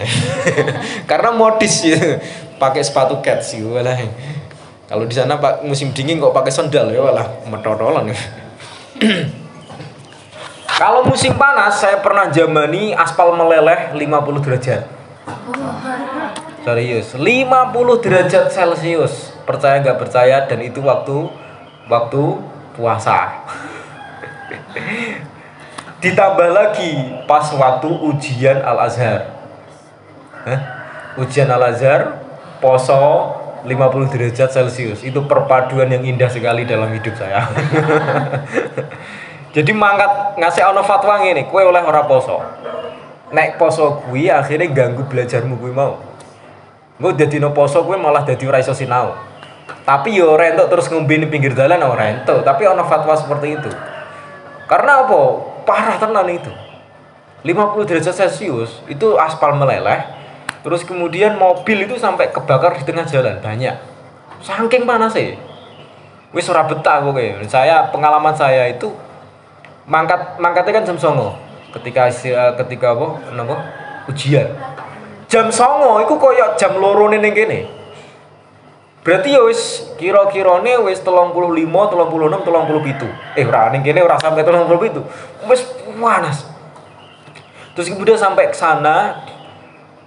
Karena modis ya. Pakai sepatu kets gitu lah. Kalau di sana Pak musim dingin kok pakai sandal ya walah metotolan. Kalau musim panas saya pernah zamani aspal meleleh 50 derajat. Serius, 50 derajat Celcius. Percaya nggak percaya, dan itu waktu puasa. Ditambah lagi pas waktu ujian Al-Azhar. Ujian Al-Azhar poso 50 derajat Celcius. Itu perpaduan yang indah sekali dalam hidup saya. Jadi mangkat ngasih ono fatwa ngene, kowe oleh ora poso. Nek poso kuwi akhirnya ganggu belajarmu kuwi mau. Engko dadine poso kuwi malah dadi ora iso sinau. Tapi yo ora entuk terus ngombe ning pinggir dalan ora entuk, tapi ono fatwa seperti itu. Karena apa? Parah tenan itu. 50 derajat Celcius itu aspal meleleh. Terus kemudian mobil itu sampai kebakar di tengah jalan banyak. Saking panasnya. Wis ora betah pokoknya. Pengalaman saya itu mangkatnya kan jam 09.00 ketika apa ujian. Jam 09.00 iku koyo jam 2 ning kene. Berarti ya wis kira-kirane wis 35, 36, 37. Ora ning kene ora sampai 37. Wis panas. Terus kemudian sampai ke sana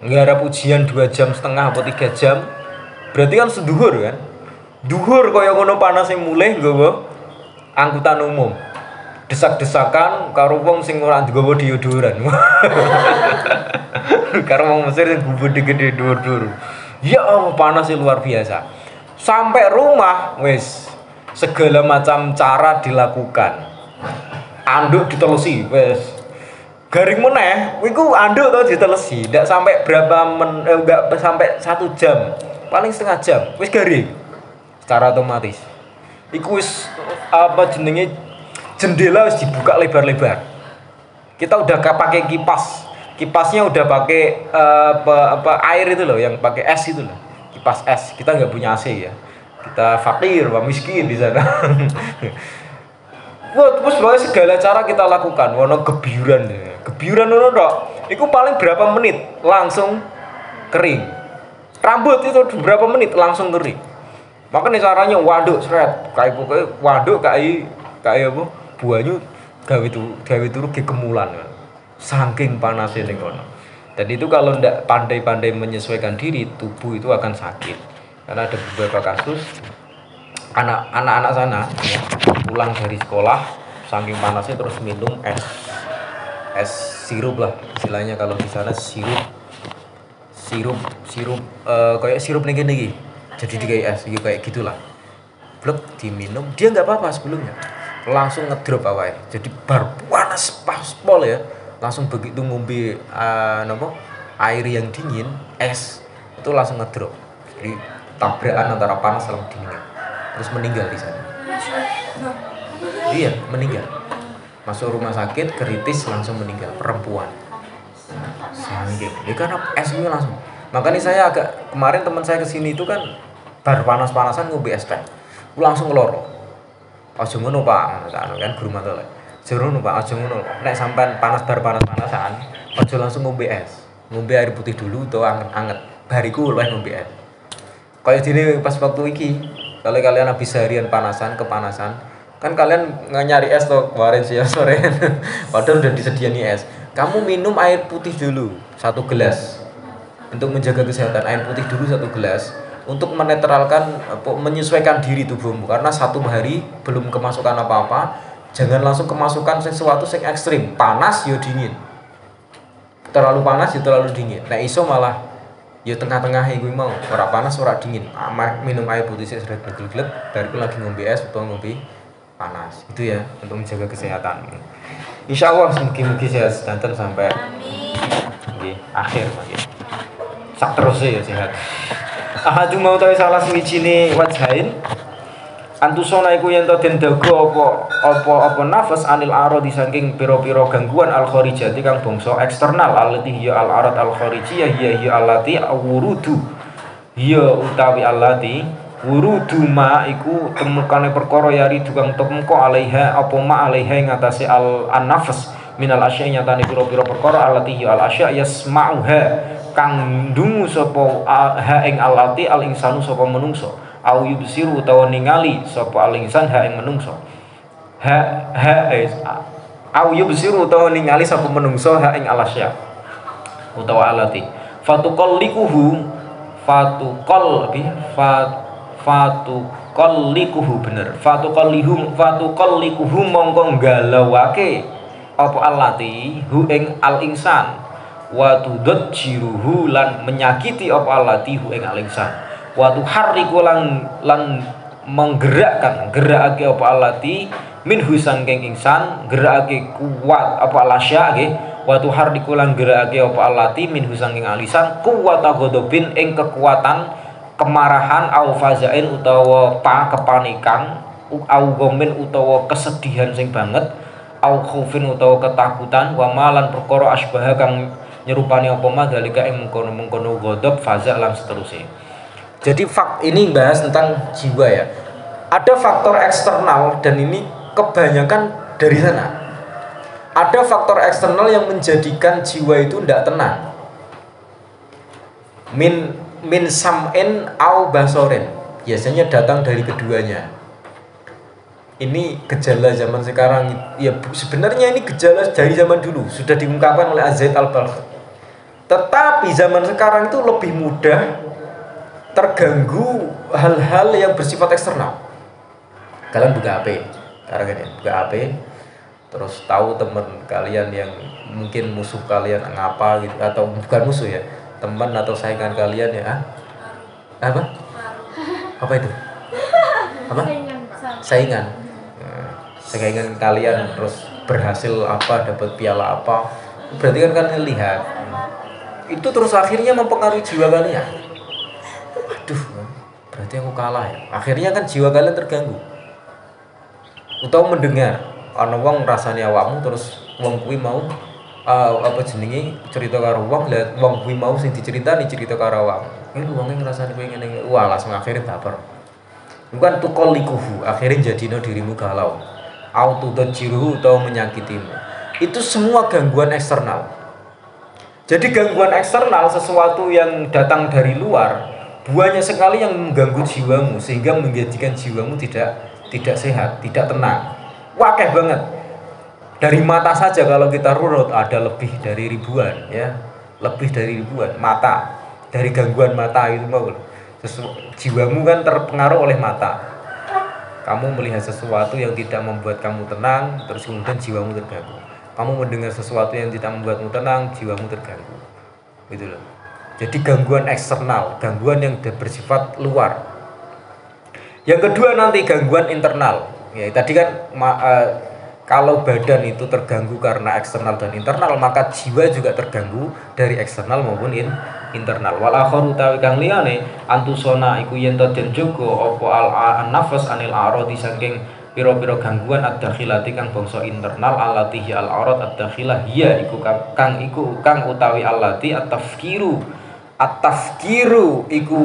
nggarap ujian 2,5 jam atau 3 jam. Berarti kan seduhur kan? Duhur kaya ngono panase mulih nggawa angkutan umum. Desak-desakan karo wong sing ora nggawa deodoran. Karo wong Mesir sing gede-gede dur-dur. Ya Allah, panasnya luar biasa. Sampai rumah wis segala macam cara dilakukan. Anduk ditelesi wis. Garing meneh, iku anduk to ditelesi. Ndak sampai enggak sampai 1 jam. Paling setengah jam wis garing. Secara otomatis. Iku wis apa jenenge jendela wis dibuka lebar-lebar. Kita udah pakai kipas. Kipasnya udah pakai air itu loh, yang pakai es itu loh. Kipas es. Kita nggak punya AC ya. Kita fakir, miskin di sana. Wah, terus pokoknya segala cara kita lakukan. Wono gebyuran. Gebyuran ngono tok. Iku paling berapa menit langsung kering. Rambut itu berapa menit langsung kering. Makanya caranya waduk seret, kayak pokoknya waduk kayak apa? Buahnya gawe turu kemulan. Saking panasnya ning kono. Dan itu kalau ndak pandai-pandai menyesuaikan diri, tubuh itu akan sakit. Karena ada beberapa kasus anak-anak sana ya, pulang dari sekolah saking panasnya terus minum es sirup lah istilahnya, kalau di sana sirup kayak sirup nih gini jadi kayak es kayak gitulah, blek diminum dia nggak apa-apa sebelumnya langsung ngedrop awalnya jadi bar panas paspol ya, langsung begitu ngombe air yang dingin es itu langsung ngedrop, jadi tabrakan antara panas sama dingin, terus meninggal di sana. Iya meninggal, masuk rumah sakit kritis langsung meninggal, perempuan. Sanggih, karena esnya langsung. Makanya saya agak kemarin teman saya kesini itu kan bar panas-panasan ngombe es teh, langsung ngeloro. Aja ngono Pak, kan guru mata lek. Jero ngono Pak, aja ngono. Nek sampean bar panas-panasan, aja langsung ngombe es. Ngombe air putih dulu atau anget-anget. Bariku luwih ngombe es. Kayak gini pas waktu iki, kalau kalian habis seharian kepanasan, kan kalian nyari es tuh kemarin siang sore. Padahal udah disediani es. Kamu minum air putih dulu 1 gelas. Untuk menjaga kesehatan, air putih dulu 1 gelas. Untuk menetralkan, menyesuaikan diri tubuhmu, karena 1 hari belum kemasukan apa-apa, jangan langsung kemasukan sesuatu yang ekstrim, panas ya dingin, terlalu panas ya terlalu dingin. Nah iso malah ya tengah-tengah gue mau ora panas ora dingin, minum air putih seret glek-glek, baru lagi ngombe es atau ngombe panas, itu ya untuk menjaga kesehatan. Insya Allah mungkin sehat danten sampai akhir sak terus ya sehat. Ahadu mau tahu salah sewijine wajhain antusona iku yen to den dago apa nafas anil arad saking pira-pira gangguan al kharijati kang bangsa eksternal allati hiya al arad al kharijiyah hiya allati wurudu hiya utawi allati wurudu ma iku temukane perkara yari tukang temko alaiha apa ma alaiha ngatasé al nafas minal asya nyatane pira-pira perkara allati hiya al asya yasma'uha kang ndungu sapa ha ing alati al insanu sapa menungso au yubsiru utawa ningali sapa al insan ha ing menungso au yubsiru utawa ningali sapa menungso ha ing alasya utawa alati fatuqallikuhu bener fatuqallikuhu mongko galawake apa alati hu ing al insan wa tudjiruhu lan menyakiti apa allatihu ing al-insan wa tuharriku lan gerakake apa allati minhu sangking insan gerakake kuat apa alasya nggih wa tuharriku lan gerakake apa allati minhu sangking alisan kuwata ghadabin ing kekuatan kemarahan au fazain utawa kepanikan au gomin utawa kesedihan sing banget au khaufin utawa ketakutan wa malan perkara asbaha kang nyerupani apa mah dalika ing mengkono-mengkono ghadab faza lan seterusnya. Jadi ini bahas tentang jiwa ya. Ada faktor eksternal dan ini kebanyakan dari sana. Ada faktor eksternal yang menjadikan jiwa itu tidak tenang. Min sam'in au basorin. Biasanya datang dari keduanya. Ini gejala zaman sekarang. Ya sebenarnya ini gejala dari zaman dulu sudah diungkapkan oleh Az-Zaid Al-Balkh. Tetapi zaman sekarang itu lebih mudah terganggu hal-hal yang bersifat eksternal. Kalian buka HP, sekarang ya, buka HP, terus tahu teman kalian yang mungkin musuh kalian ngapa gitu, atau bukan musuh ya, teman atau saingan kalian ya, apa itu? Apa? Saingan. Saingan kalian terus berhasil apa, dapat piala apa, berarti kan kalian lihat, itu terus akhirnya mempengaruhi jiwa kalian. Aduh, berarti aku kalah ya. Akhirnya kan jiwa kalian terganggu. Utawa mendengar ana wong rasane awakmu terus wong kuwi mau apa jenenge cerita karo wong, lah wong kuwi mau sing diceritani cerita karo awakmu. Iki wonge ngrasani kowe ngene, wah langsung akhirnya baper. Bukan tukol likuhu, akhirnya jadino dirimu galau. Autodajiruhu atau menyakitimu. Itu semua gangguan eksternal. Jadi gangguan eksternal sesuatu yang datang dari luar, banyak sekali yang mengganggu jiwamu sehingga menjadikan jiwamu tidak sehat, tidak tenang. Wakeh banget. Dari mata saja kalau kita runut ada lebih dari ribuan ya. Lebih dari ribuan mata. Dari gangguan mata itu mau. Jiwamu kan terpengaruh oleh mata. Kamu melihat sesuatu yang tidak membuat kamu tenang, terus kemudian jiwamu terganggu. Kamu mendengar sesuatu yang tidak membuatmu tenang, jiwamu terganggu. Gitu loh. Jadi gangguan eksternal, gangguan yang bersifat luar. Yang kedua nanti gangguan internal. Ya, tadi kan kalau badan itu terganggu karena eksternal dan internal, maka jiwa juga terganggu dari eksternal maupun internal. Wal akharu tawi kang liyane antusona iku yen to den jogo apa al nafas anil aradi saking pira-pira gangguan ad-dakhilati kang bangsa internal allatihi al-arad ad-dakhilah hiya iku kang utawi allati at-tafkiru iku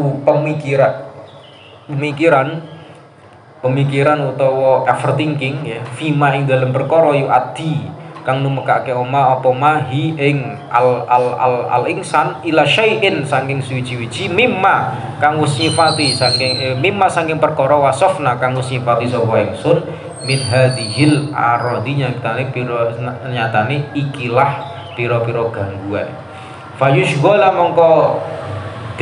pemikiran utawa overthinking ya fima ing dalam perkara yu adi kang numekake oma apa mahi ing al insan ila syai'in saking suci-wici mimma kang sifati saking mimma saking perkara wasofna kang sifati sapa ingsun min hadhil aradinya tane pira nyatane ikilah pira-pira gangguan fayushghala mongko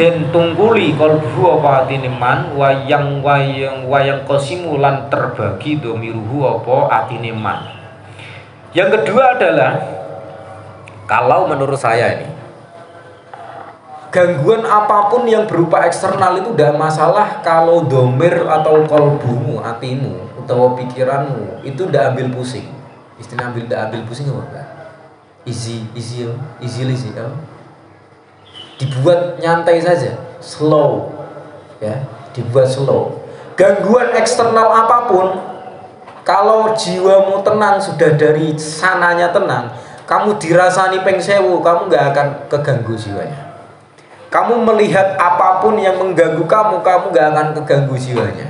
den tungguli kalbu apa atine man wayang qasimu lan terbagi domiruhu apa atine man. Yang kedua adalah kalau menurut saya ini gangguan apapun yang berupa eksternal itu tidak masalah kalau domir atau kalbumu, hatimu atau pikiranmu itu tidak ambil pusing. Istilah ambil pusing apa? Easily sih dibuat nyantai saja, slow ya, dibuat slow. Gangguan eksternal apapun kalau jiwamu tenang, sudah dari sananya tenang, kamu dirasani peng sewu, kamu gak akan keganggu jiwanya. Kamu melihat apapun yang mengganggu kamu gak akan keganggu jiwanya.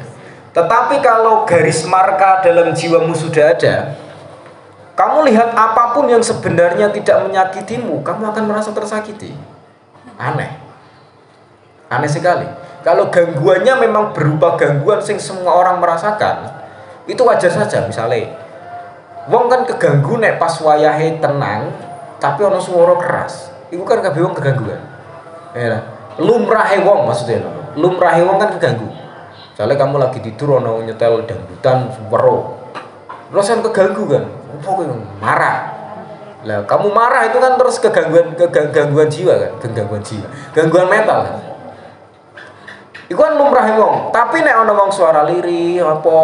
Tetapi kalau garis marka dalam jiwamu sudah ada, kamu lihat apapun yang sebenarnya tidak menyakitimu, kamu akan merasa tersakiti. Aneh sekali. Kalau gangguannya memang berupa gangguan sing semua orang merasakan, itu wajar saja. Misalnya wong kan keganggu nek pas wayahe tenang tapi ono swara keras, itu kan kabeh wong kegangguan ya. Lumrahe wong maksudnya, lumrahe wong kan keganggu. Misalnya kamu lagi tidur ono nyetel dangdutan wero, terus kan keganggu kan, pokoknya marah. Lah kamu marah itu kan terus gangguan jiwa kan, gangguan mental kan. Iku kan lumrah wong. Tapi nek ana wong suara lirih apa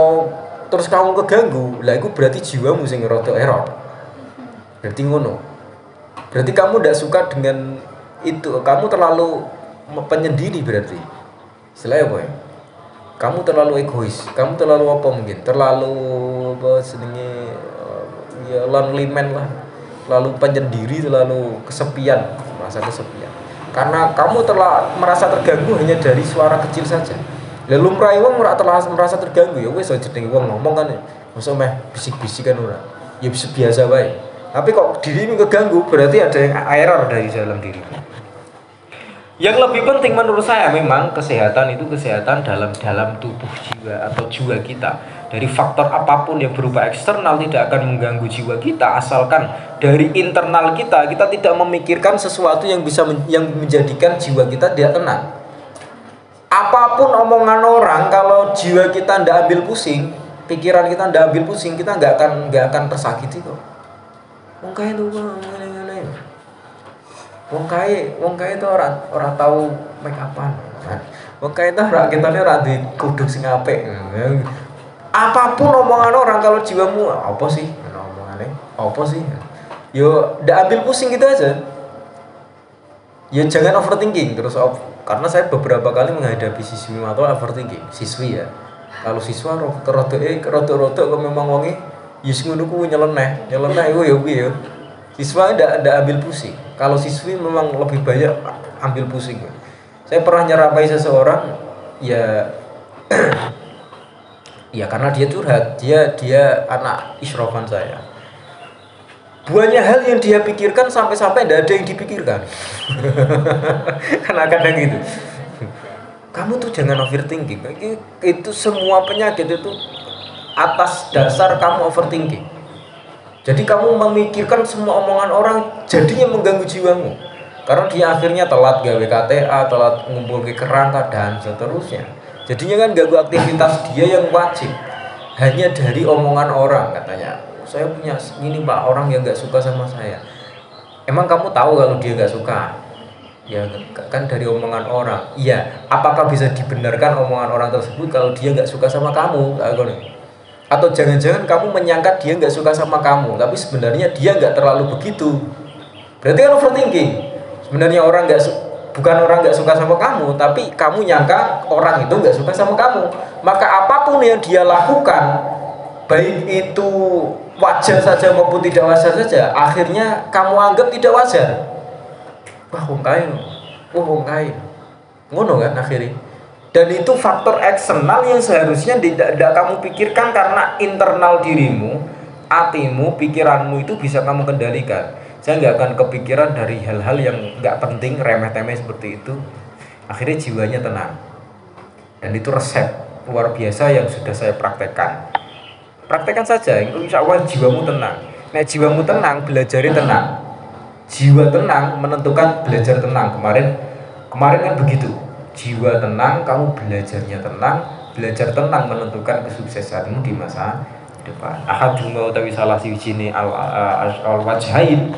terus kamu keganggu, lah iku berarti jiwamu sing rada error. Berarti ngono. Berarti kamu tidak suka dengan itu, kamu terlalu penyendiri berarti. Istilahnya apa ya? Kamu terlalu egois, kamu terlalu apa mungkin? Terlalu apa senenge ya lonely man lah. Lalu penyendiri, terlalu kesepian, rasa kesepian. Karena kamu telah merasa terganggu hanya dari suara kecil saja. Lah lumrahe wong ora telah merasa terganggu ya wis aja jenenge wong ngomong kan. Mosok meh bisik-bisik kan ora. Ya biasa wae. Tapi kok dirimu keganggu berarti ada yang error dari dalam dirimu. Yang lebih penting menurut saya memang kesehatan itu kesehatan dalam tubuh jiwa atau jiwa kita. Dari faktor apapun yang berupa eksternal tidak akan mengganggu jiwa kita asalkan dari internal kita tidak memikirkan sesuatu yang bisa yang menjadikan jiwa kita tidak tenang. Apapun omongan orang kalau jiwa kita tidak ambil pusing, pikiran kita tidak ambil pusing, kita nggak akan tersakiti kok. Wong kae tuh ngene-ngene. Wong kae itu ora tahu make upan. Wong kae itu rakitane ora di kuduk sing apik. Apapun omongan orang kalau jiwamu apa sih? Omongane apa sih? Yo ndak ambil pusing gitu aja. Ya jangan overthinking terus karena saya beberapa kali menghadapi siswi atau overthinking, siswi ya. Kalau siswa rada-rada kok memang wonge yus ngono ku nyeleneh iku ya piye ya. Siswa ndak ambil pusing. Kalau siswi memang lebih banyak ambil pusing. Saya pernah nyerapai seseorang ya ya karena dia curhat, dia anak isrofan saya. Banyak hal yang dia pikirkan sampai-sampai tidak ada yang dipikirkan. Karena kadang gitu. Kamu tuh jangan overthinking. Itu semua penyakit itu atas dasar kamu overthinking. Jadi kamu memikirkan semua omongan orang jadinya mengganggu jiwamu. Karena dia akhirnya telat gawe KTA, telat ngumpul ke kerangka dan seterusnya. Jadinya kan ganggu aktivitas dia yang wajib. Hanya dari omongan orang katanya. Saya punya ini Pak, orang yang gak suka sama saya. Emang kamu tahu kalau dia gak suka? Ya kan dari omongan orang. Iya, apakah bisa dibenarkan omongan orang tersebut kalau dia gak suka sama kamu? Atau jangan-jangan kamu menyangka dia gak suka sama kamu, tapi sebenarnya dia gak terlalu begitu. Berarti kan overthinking. Sebenarnya bukan orang gak suka sama kamu, tapi kamu nyangka orang itu gak suka sama kamu. Maka apapun yang dia lakukan, baik itu wajar saja maupun tidak wajar saja, akhirnya kamu anggap tidak wajar. Wah wong kae ngono kan akhirnya. Dan itu faktor eksternal yang seharusnya tidak kamu pikirkan karena internal dirimu, hatimu, pikiranmu itu bisa kamu kendalikan. Saya nggak akan kepikiran dari hal-hal yang nggak penting, remeh-temeh seperti itu. Akhirnya jiwanya tenang. Dan itu resep luar biasa yang sudah saya praktekkan. Praktekkan saja, insya Allah jiwamu tenang. Nah jiwamu tenang, belajarnya tenang. Jiwa tenang menentukan belajar tenang. Kemarin kan begitu. Jiwa tenang, kamu belajarnya tenang. Belajar tenang menentukan kesuksesanmu di masa depan. Ahaduma utawi salah siwijine al wajhain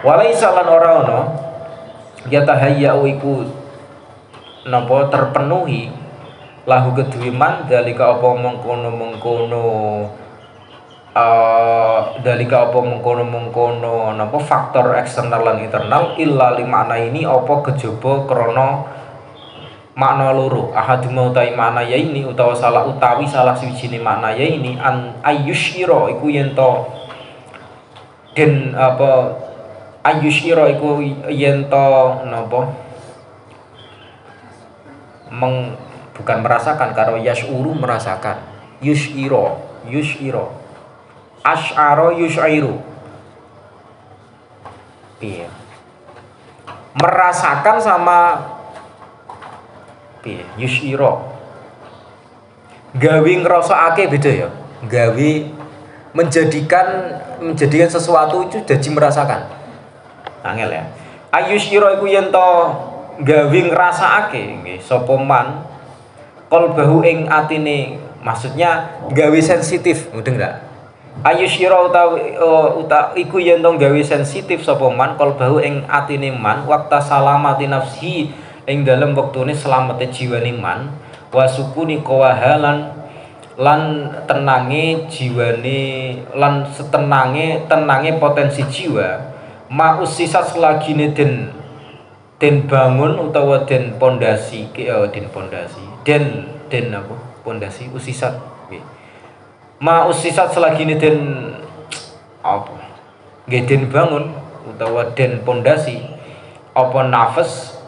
walaisa lan ora ana yatahayya iku napa terpenuhi lahu kedue man dalika apa mengkono napa faktor eksternal lan internal illa limakna ini apa kejaba krana makna loro. Ahaduma utawi makna ya ini utawa salah siwijine makna ya ini an ayyushira iku yen to den apa ayyushira iku yen to napa bukan merasakan karo yashuru merasakan yushira asy'ara yush'iru piye merasakan sama yushiro gawe ngrasakake beda ya. Gawe menjadikan sesuatu itu jadi merasakan. Angel ya. Ayushiro iku yen to gawe ngrasakake nggih sapa man qalbahu ing atine, maksudnya gawe sensitif, mudeng ndak? Ayushiro iku yen to gawe sensitif sapa man qalbahu ing atine man waqta salamati nafsi ing dalem wektune slamete jiwane man wa sukuni qawahalan lan tenange jiwane lan tenange potensi jiwa ma usisat selagine den bangun utawa den pondasi den apa pondasi usisat nggih ma usisat selagine den apa nggih den bangun utawa den pondasi apa nafas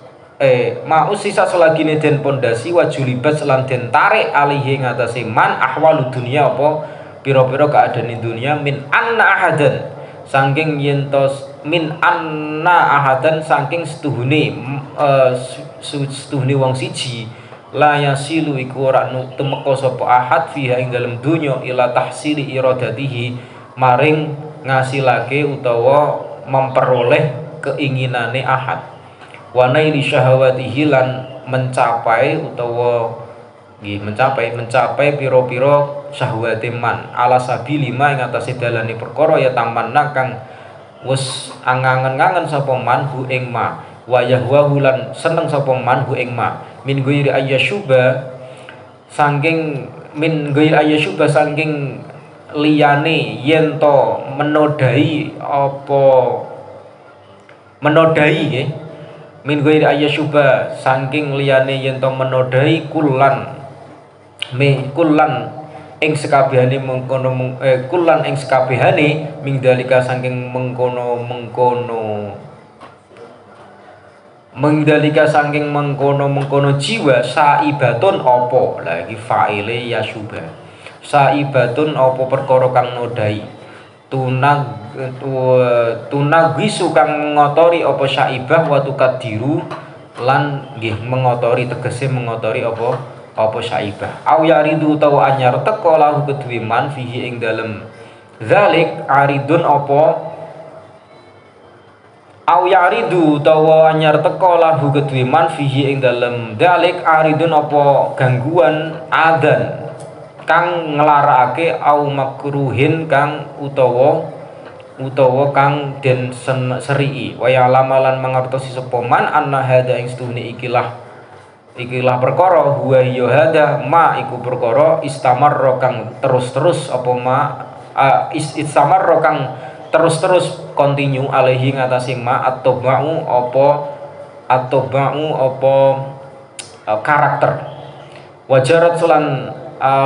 mau sisa selagine den pondasi wajulibat lan den tarik alihi ngatasé man ahwalu dunia apa pira-pira keadaan dunia min anna ahadan saking yentos min anna ahadan saking setuhune wong siji la yasilu iku ora temeka sapa ahad fiha ing dalem donya ila tahsili iradatihi maring ngasilake utawa memperoleh keinginane ahad wa naili syahawatihi lan mencapai utawa mencapai pira-pira syahwate man ala sabili ma ing atase dalane perkara ya tamanna kang wis angangen-angen sapa man hu ing ma wa yahwa lan seneng sapa man hu ing ma min ghairi ayyasyuba saking min ghairi ayyasyuba saking liyane yen to menodai apa menodai nggih min ghairi ayyasyuba saking liyane yen to menodai kulan ing sekabehane mengkono kulan ing sekabehane ming dalika saking mengkono jiwa saibatun apa lagi faile yasuba saibatun apa perkara kang nodai tunagwisu kang ngotori apa saibah wa tukadiru lan nggih mengotori tegese mengotori apa saibah au yaridu utawa anyar teka lahu kedue man fihi ing dalem zalik aridun apa au yaridu utawa anyar teka lahu kedue man fihi ing dalem zalik aridun apa gangguan adan kang nglarakake au makruhin kang utawa kang den serii wa ya'lamalan mangertosi sapa man anna hada ing stune ikilah perkara huwa ya hada ma iku perkara istamarra kang terus-terus apa ma istamarra kang terus-terus continue alaihi ngatasi ma atau ba'u apa karakter wajarat selan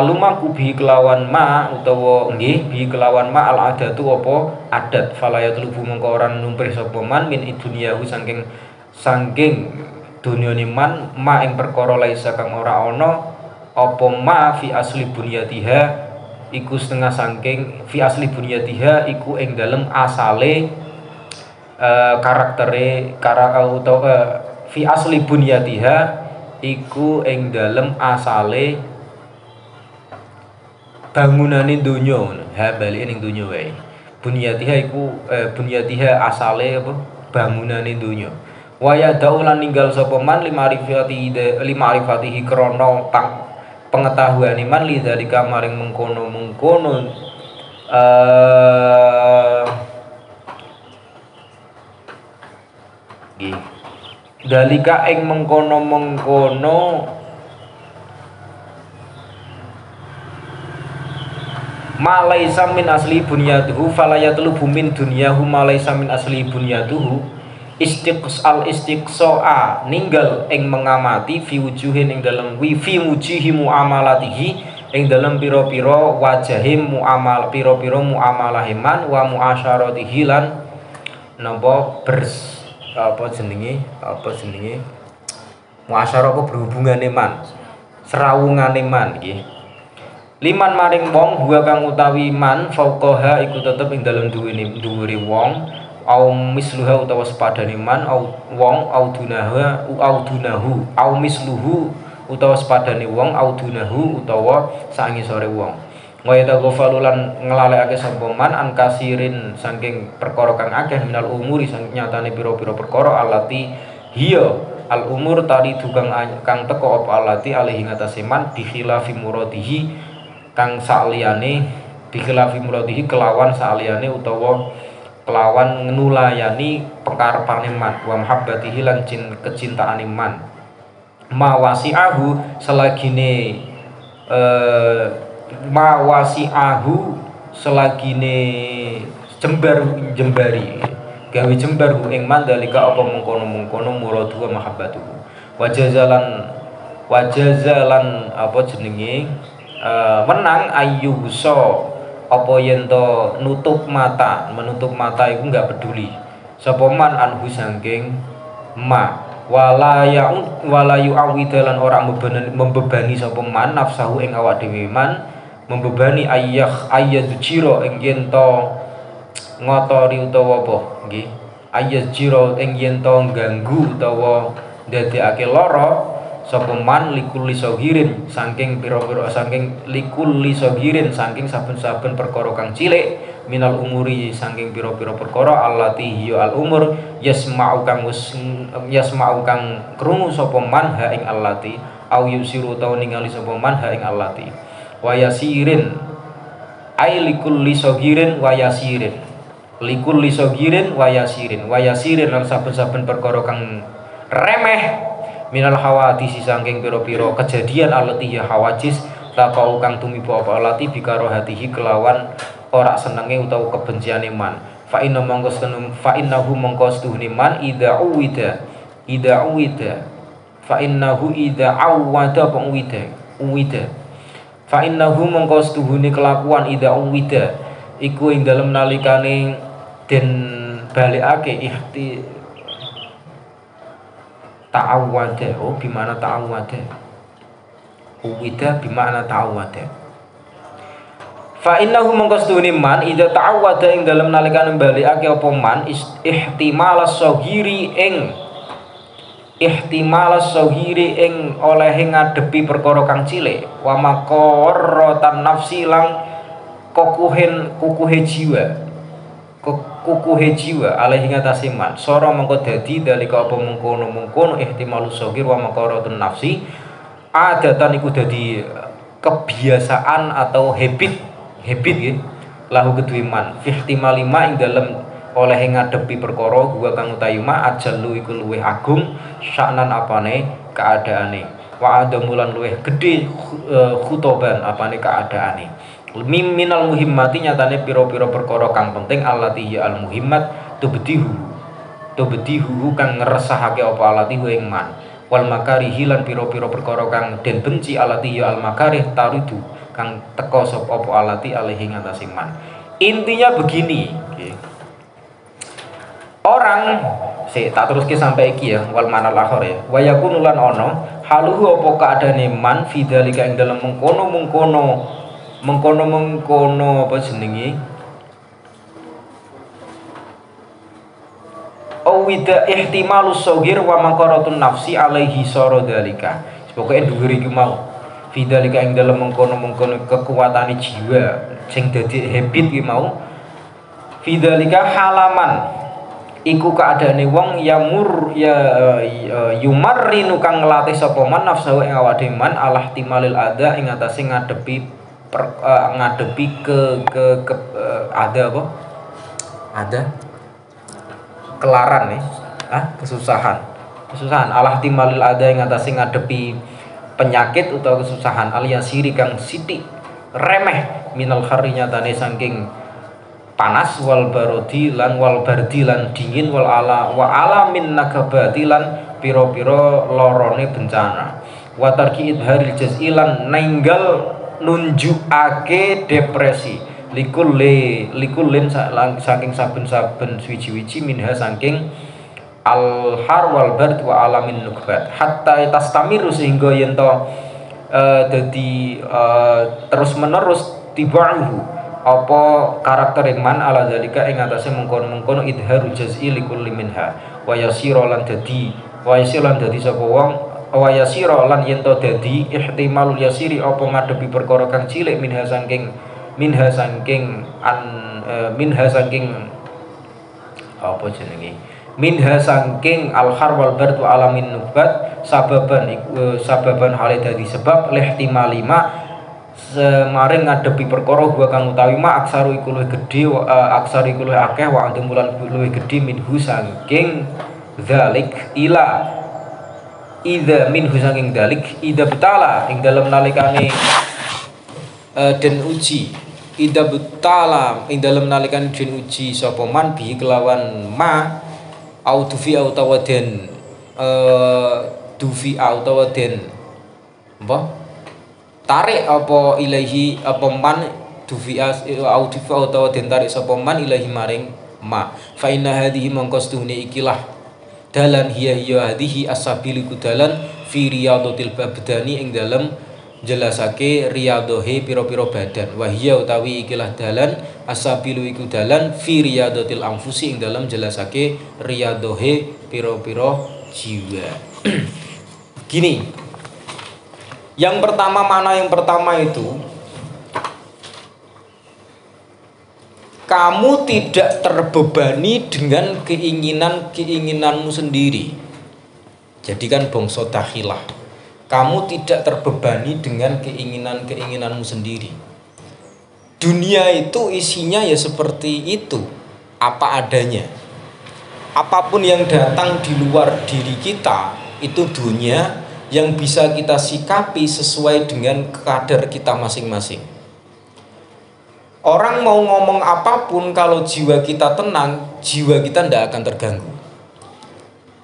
lumaku bi kelawan ma utawa nggih bi kelawan ma al adatu apa adat falayat lubu mengko ora numpir sapa man min idunyahu saking dunyane man ma ing perkara laisa kang ora ana apa ma fi asli bunyatiha iku setengah saking fi asli bunyatiha iku ing dalem asale karaktere utawa fi asli bunyatiha iku ing dalem asale bangunane donya ngono ha bali ning donya wae bunyatiha iku bunyatiha asale apa bangunane donya wa ya daulan ninggal sapa man limarifatihi krana pengetahuan iman lidzalika maring mengkono nggih dalika ing mengkono malaisa min asli bunyatuhu falayatlubu min dunyahu malaisa min asli bunyatuhu istiqso'a ninggal ing mengamati fi wujuhin ing dalam fi wujuhi muamalatihi ing dalam pira-pira wajahim muamal pira-pira muamalahiman wa muasyaratihi lan napa apa jenenge muasyarah apa berhubungane man serawungane man nggih liman maring wong huwa kang utawi man fauqaha iku tetep ing dalem dhuwure wong au misluha utawa sepadane man au wong au dunahu au misluhu utawa sepadane wong au dunahu utawa sangisore wong wa yataghaffalu lan nglalekake sapa man an kasirin saking perkara kang akeh minal umuri saking nyatane pira-pira perkara alati hiya al umur tadi tukang kang teko apa alati alaihi ngatasi man bi khilafi muradihi kang saliyane bikhilafi muradihi kelawan saliyane utawa kelawan nulayani pengkarepane man wa mahabbatihi lan kecintaane man mawasi'ahu selagine jembari gawe jembar ing man dalika apa mengkono muradu wa mahabbatuhu wajazalan apa jenenge menang ayyuso apa yen to menutup mata iku enggak peduli sapa man anhu saking ma wala yu'awidalan orang membebani sapa man nafsahu ing awak dhewe man membebani ayyadzjira ing yen to ngotori utawa apa nggih ayyadzjira ing yen to ganggu utawa ndadekake lara sapa man likulli saghirin saking pira-pira saking likulli saghirin saking saben-saben perkara kang cilik minal umuri saking pira-pira perkara allati hiya al umur yasma'u kang krungu sapa man ha ing allati au yusiru tau ningali sapa man ha ing allati wa yasirin ai likulli saghirin wa yasirin likulli saghirin wa yasirin lan saben-saben perkara kang remeh minal hawadisi saking pira-pira kejadian allati ya hawadis takau kang tumiba apa allati bikaro hatihi kelawan ora senenge utawa kebenciane man fa innahu mongkostuhni man idza uwida fa innahu idza awwada uwida fa innahu mongkostuhni kelakuan idza uwida iku ing dalem nalikane den balikake ta'awwada bimana ta'awwada uwida bimana ta'awwada fa innahu mongkostuhni man idza ta'awwada ing dalem nalikane balikake apa man ihtimalas saghiri ing olehe ngadepi perkara kang cilik wa maqarratan nafsi lang kukuhe jiwa alaihi ngatasi man sora mengko dadi dalika apa mengkono ihtimalus saghir wa maqarratun nafsi adatan iku dadi kebiasaan atau habit nggih lahu kedue man fi ihtimali ma ing dalem oleh ngadepi perkara gua kang utawi ma ajallu iku luwih agung sya'nan apane keadaane wa adamulan luwih gedhe khutoban apane keadaane minal muhimmati nyatane pira-pira perkara kang penting allati ya al muhimmat tubdihu kang ngresahake apa allati ing man wal makarihi lan pira-pira perkara kang den benci allati ya al makarih taridu kang teka sapa apa allati alaihi ngatasi man. Intinya begini okay. Orang tak teruske sampai iki ya wal manal akhir ya wa yakunu lan ono haluhu apa keadaane man fidzalika ing dalem mengkono apa jenenge awida ihtimalus saghir wa maqaratun nafsi alaihi sara dalika pokoke dhuwur iki mau fidzalika ing dalem mengkono kekuatane jiwa sing dadi habit iki mau fidzalika halaman iku keadaane wong yumarrinu kang nglatih sapa man nafsu ing awake man alah timalil ada ing atase ngadepi ada kelaran kesusahan alah timalil ada yang atase ngadepi penyakit utawa kesusahan aliyasiri kang sithik remeh minal khari nyatane saking panas wal bardi lan dingin wa alamin nakabati lan pira-pira lorone bencana wa tarki idharil jazilan ninggal nunjukake depresi likulin saking saben-saben suwi-wiji minha saking al har wal bard wa alamin nukbat hatta tastamiru sehingga yen to dadi terus menerus tibahu apa karakter iman ala zalika ing atase mengkono-mengkono idharu jaz'i likulli minha wa yasira lan dadi sapa wong wa yasira lan yen to dadi ihtimalul yasiri apa ngadepi perkara kang cilik minha saking apa jenenge minha saking al har wal bard wa alamin nubat sababan hale dadi sebab lihtimali ma semaring ngadepi perkara gua kang utawi ma aksaru iku luwih gedhe aksar iku luwih akeh wa antemulan luwih gedhe minhu saking zalik ila idza minhu saking dalik idza betala ing dalem nalikane den uji idza betala ing dalem nalikane den uji sapa man bi kelawan ma au dufi utawa den dufi utawa den apa tarik apa ilahi apa man dufi au dufi utawa den tarik sapa man ilahi maring ma fa inna hadhihi mangkostuhne ikilah dalan hiya hadhihi as-sabil iku dalan fi riyadatil badani ing dalem jelasake riyadohe pira-pira badan. Wa hiya utawi ikilah dalan as-sabilu iku dalan fi riyadatil anfusi ing dalem jelasake riyadohe pira-pira jiwa. Gini, yang pertama itu kamu tidak terbebani dengan keinginanmu sendiri. Jadi kan bangsa dakhilah. Kamu tidak terbebani dengan keinginanmu sendiri. Dunia itu isinya ya seperti itu, apa adanya. Apapun yang datang di luar diri kita itu dunia yang bisa kita sikapi sesuai dengan kadar kita masing-masing. Orang mau ngomong apapun, kalau jiwa kita tenang, jiwa kita tidak akan terganggu.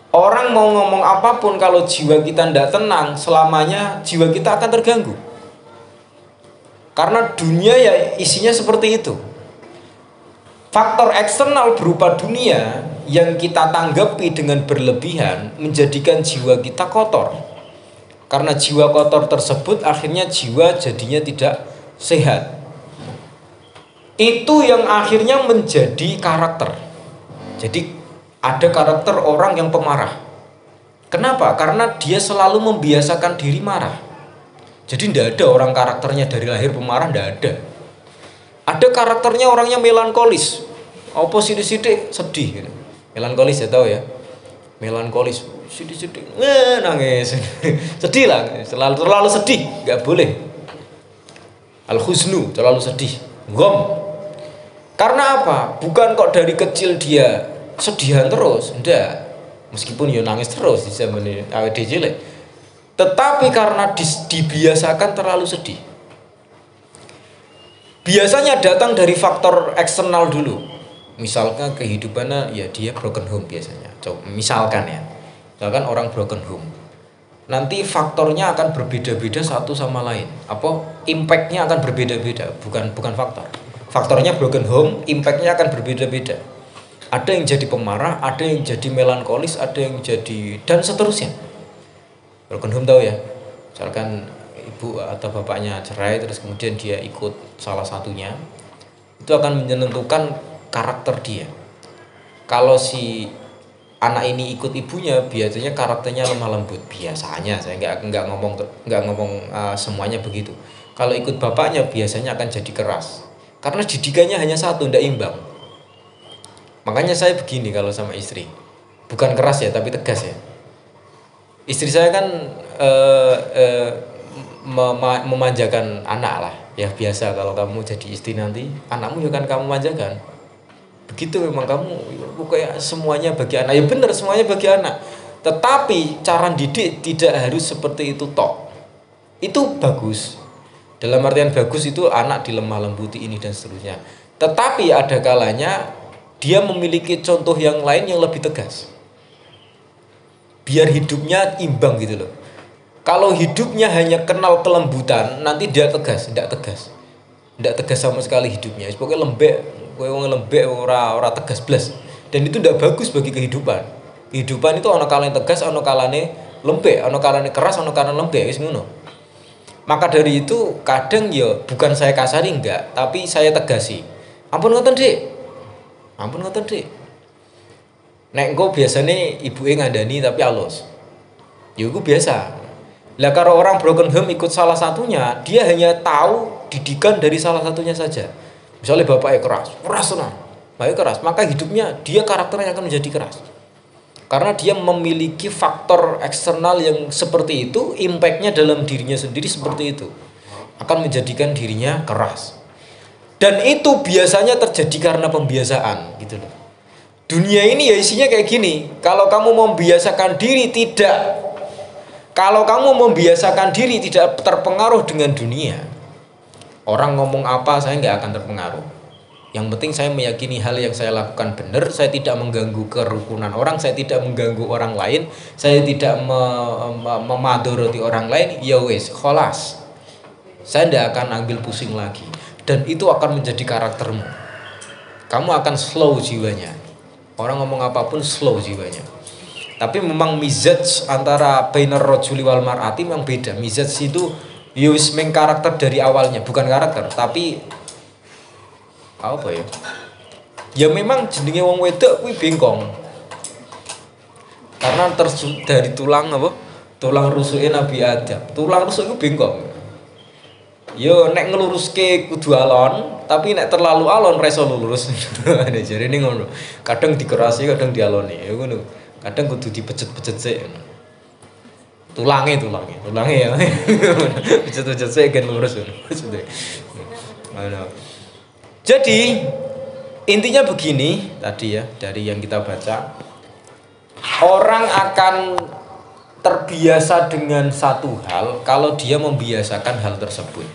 Orang mau ngomong apapun, kalau jiwa kita tidak tenang, selamanya jiwa kita akan terganggu. Karena dunia ya isinya seperti itu. Faktor eksternal berupa dunia yang kita tanggapi dengan berlebihan menjadikan jiwa kita kotor. Karena jiwa kotor tersebut akhirnya jiwa jadinya tidak sehat. Itu yang akhirnya menjadi karakter. Jadi ada karakter orang yang pemarah. Kenapa? Karena dia selalu membiasakan diri marah. Jadi tidak ada orang karakternya dari lahir pemarah, tidak ada. Ada karakternya orangnya melankolis. Apa sidik-sidik sedih gitu. Melankolis ya tahu ya. Melankolis sidik-sidik nangis. Sedih lah, terlalu sedih, nggak boleh. Al-husnu, terlalu sedih. Gom. Karena apa? Bukan kok dari kecil dia sedihan terus, enggak. Meskipun ya nangis terus di zaman awet cilik. Tetapi karena dibiasakan terlalu sedih. Biasanya datang dari faktor eksternal dulu. Misalkan kehidupannya ya dia broken home biasanya. Coba misalkan ya. Misalkan orang broken home. Nanti faktornya akan berbeda-beda satu sama lain. Apa? Impactnya akan berbeda-beda, bukan faktor. Faktornya broken home, impactnya akan berbeda-beda. Ada yang jadi pemarah, ada yang jadi melankolis, ada yang jadi dan seterusnya. Broken home tahu ya? Misalkan ibu atau bapaknya cerai, terus kemudian dia ikut salah satunya, itu akan menentukan karakter dia. Kalau si anak ini ikut ibunya, biasanya karakternya lemah lembut. Biasanya, saya nggak ngomong semuanya begitu. Kalau ikut bapaknya, biasanya akan jadi keras. Karena didikannya hanya satu, tidak imbang. Makanya saya begini kalau sama istri, bukan keras ya, tapi tegas ya. Istri saya kan memanjakan anak lah, ya biasa kalau kamu jadi istri nanti, anakmu juga kan kamu manjakan. Begitu memang kamu, kayak semuanya bagi anak. Ya benar, semuanya bagi anak. Tetapi cara didik tidak harus seperti itu toh. Itu bagus. Dalam artian bagus itu anak dilemah lembuti ini dan seterusnya. Tetapi ada kalanya dia memiliki contoh yang lain yang lebih tegas. Biar hidupnya imbang gitu loh. Kalau hidupnya hanya kenal kelembutan, nanti dia tegas, tidak tegas. Tidak tegas sama sekali hidupnya. Pokoknya lembek, ora tegas blas. Dan itu tidak bagus bagi kehidupan. Kehidupan itu ono kalane tegas, ono kalane lembek, ono kalane keras, ono kalane lembek, wis ngono. Maka dari itu kadang ya bukan saya kasari enggak, tapi saya tegasi. Ampun ngoten, Dik. Ampun ngoten, Dik. Nek engko biasane ibuke ngandani tapi halus. Ya iku biasa. Lah kalau orang broken home ikut salah satunya, dia hanya tahu didikan dari salah satunya saja. Misalnya bapaknya keras tenan. Bapaknya keras, maka hidupnya dia karakternya akan menjadi keras. Karena dia memiliki faktor eksternal yang seperti itu, impactnya dalam dirinya sendiri seperti itu, akan menjadikan dirinya keras. Dan itu biasanya terjadi karena pembiasaan gitu loh. Dunia ini ya isinya kayak gini. Kalau kamu membiasakan diri tidak terpengaruh dengan dunia, orang ngomong apa saya nggak akan terpengaruh. Yang penting saya meyakini hal yang saya lakukan benar, saya tidak mengganggu kerukunan orang, saya tidak mengganggu orang lain, saya tidak memadoroti orang lain, ya wes, kholas. Saya tidak akan ambil pusing lagi. Dan itu akan menjadi karaktermu. Kamu akan slow jiwanya. Orang ngomong apapun slow jiwanya. Tapi memang mizaj antara bainar rajuli wal mar'ati memang beda. Mizaj itu ya wis meng karakter dari awalnya, bukan karakter, tapi apa ya? Ya memang jenenge wong wedok kuwi bengkong. Karena dari tulang apa? Tulang rusuke Nabi Adam. Tulang rusuk iku bengkong. Yo nek ngeluruske kudu alon, tapi nek terlalu alon ra iso lurus. Jarene ngono. Kadang dikerasi, kadang dialoni. Ya ngono. Kadang kudu dipejet-pejet sik. Tulange ya. Pejet-pejet sik gen lurus maksudnya. Jadi intinya begini tadi ya dari yang kita baca. Orang akan terbiasa dengan satu hal kalau dia membiasakan hal tersebut.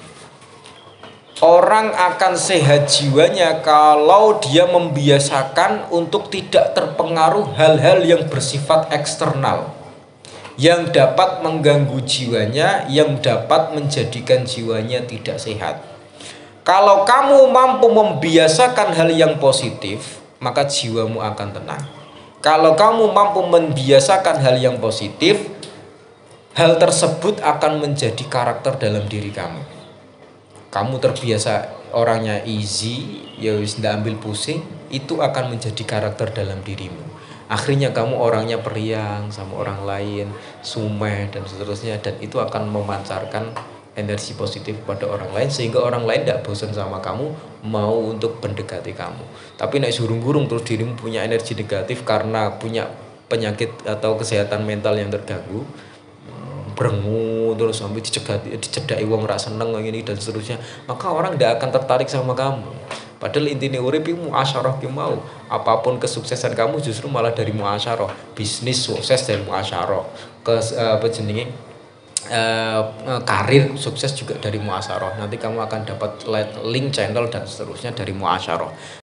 Orang akan sehat jiwanya kalau dia membiasakan untuk tidak terpengaruh hal-hal yang bersifat eksternal, yang dapat mengganggu jiwanya, yang dapat menjadikan jiwanya tidak sehat. Kalau kamu mampu membiasakan hal yang positif, maka jiwamu akan tenang. Kalau kamu mampu membiasakan hal yang positif, hal tersebut akan menjadi karakter dalam diri kamu. Kamu terbiasa orangnya easy, ya wis ndak ambil pusing, itu akan menjadi karakter dalam dirimu. Akhirnya kamu orangnya periang sama orang lain, sumeh dan seterusnya, dan itu akan memancarkan energi positif pada orang lain sehingga orang lain tidak bosan sama kamu, mau untuk mendekati kamu. Tapi nek surung-gurung terus dirimu punya energi negatif karena punya penyakit atau kesehatan mental yang terganggu, berengu terus sampai dicedaki wong ra seneng ini dan seterusnya, maka orang tidak akan tertarik sama kamu. Padahal intinya urip iku muasyarah ki mau. Apapun kesuksesan kamu justru malah dari muasyarah. Bisnis sukses dari muasyarah. Karir sukses juga dari muasyarah. Nanti kamu akan dapat link channel dan seterusnya dari muasyarah.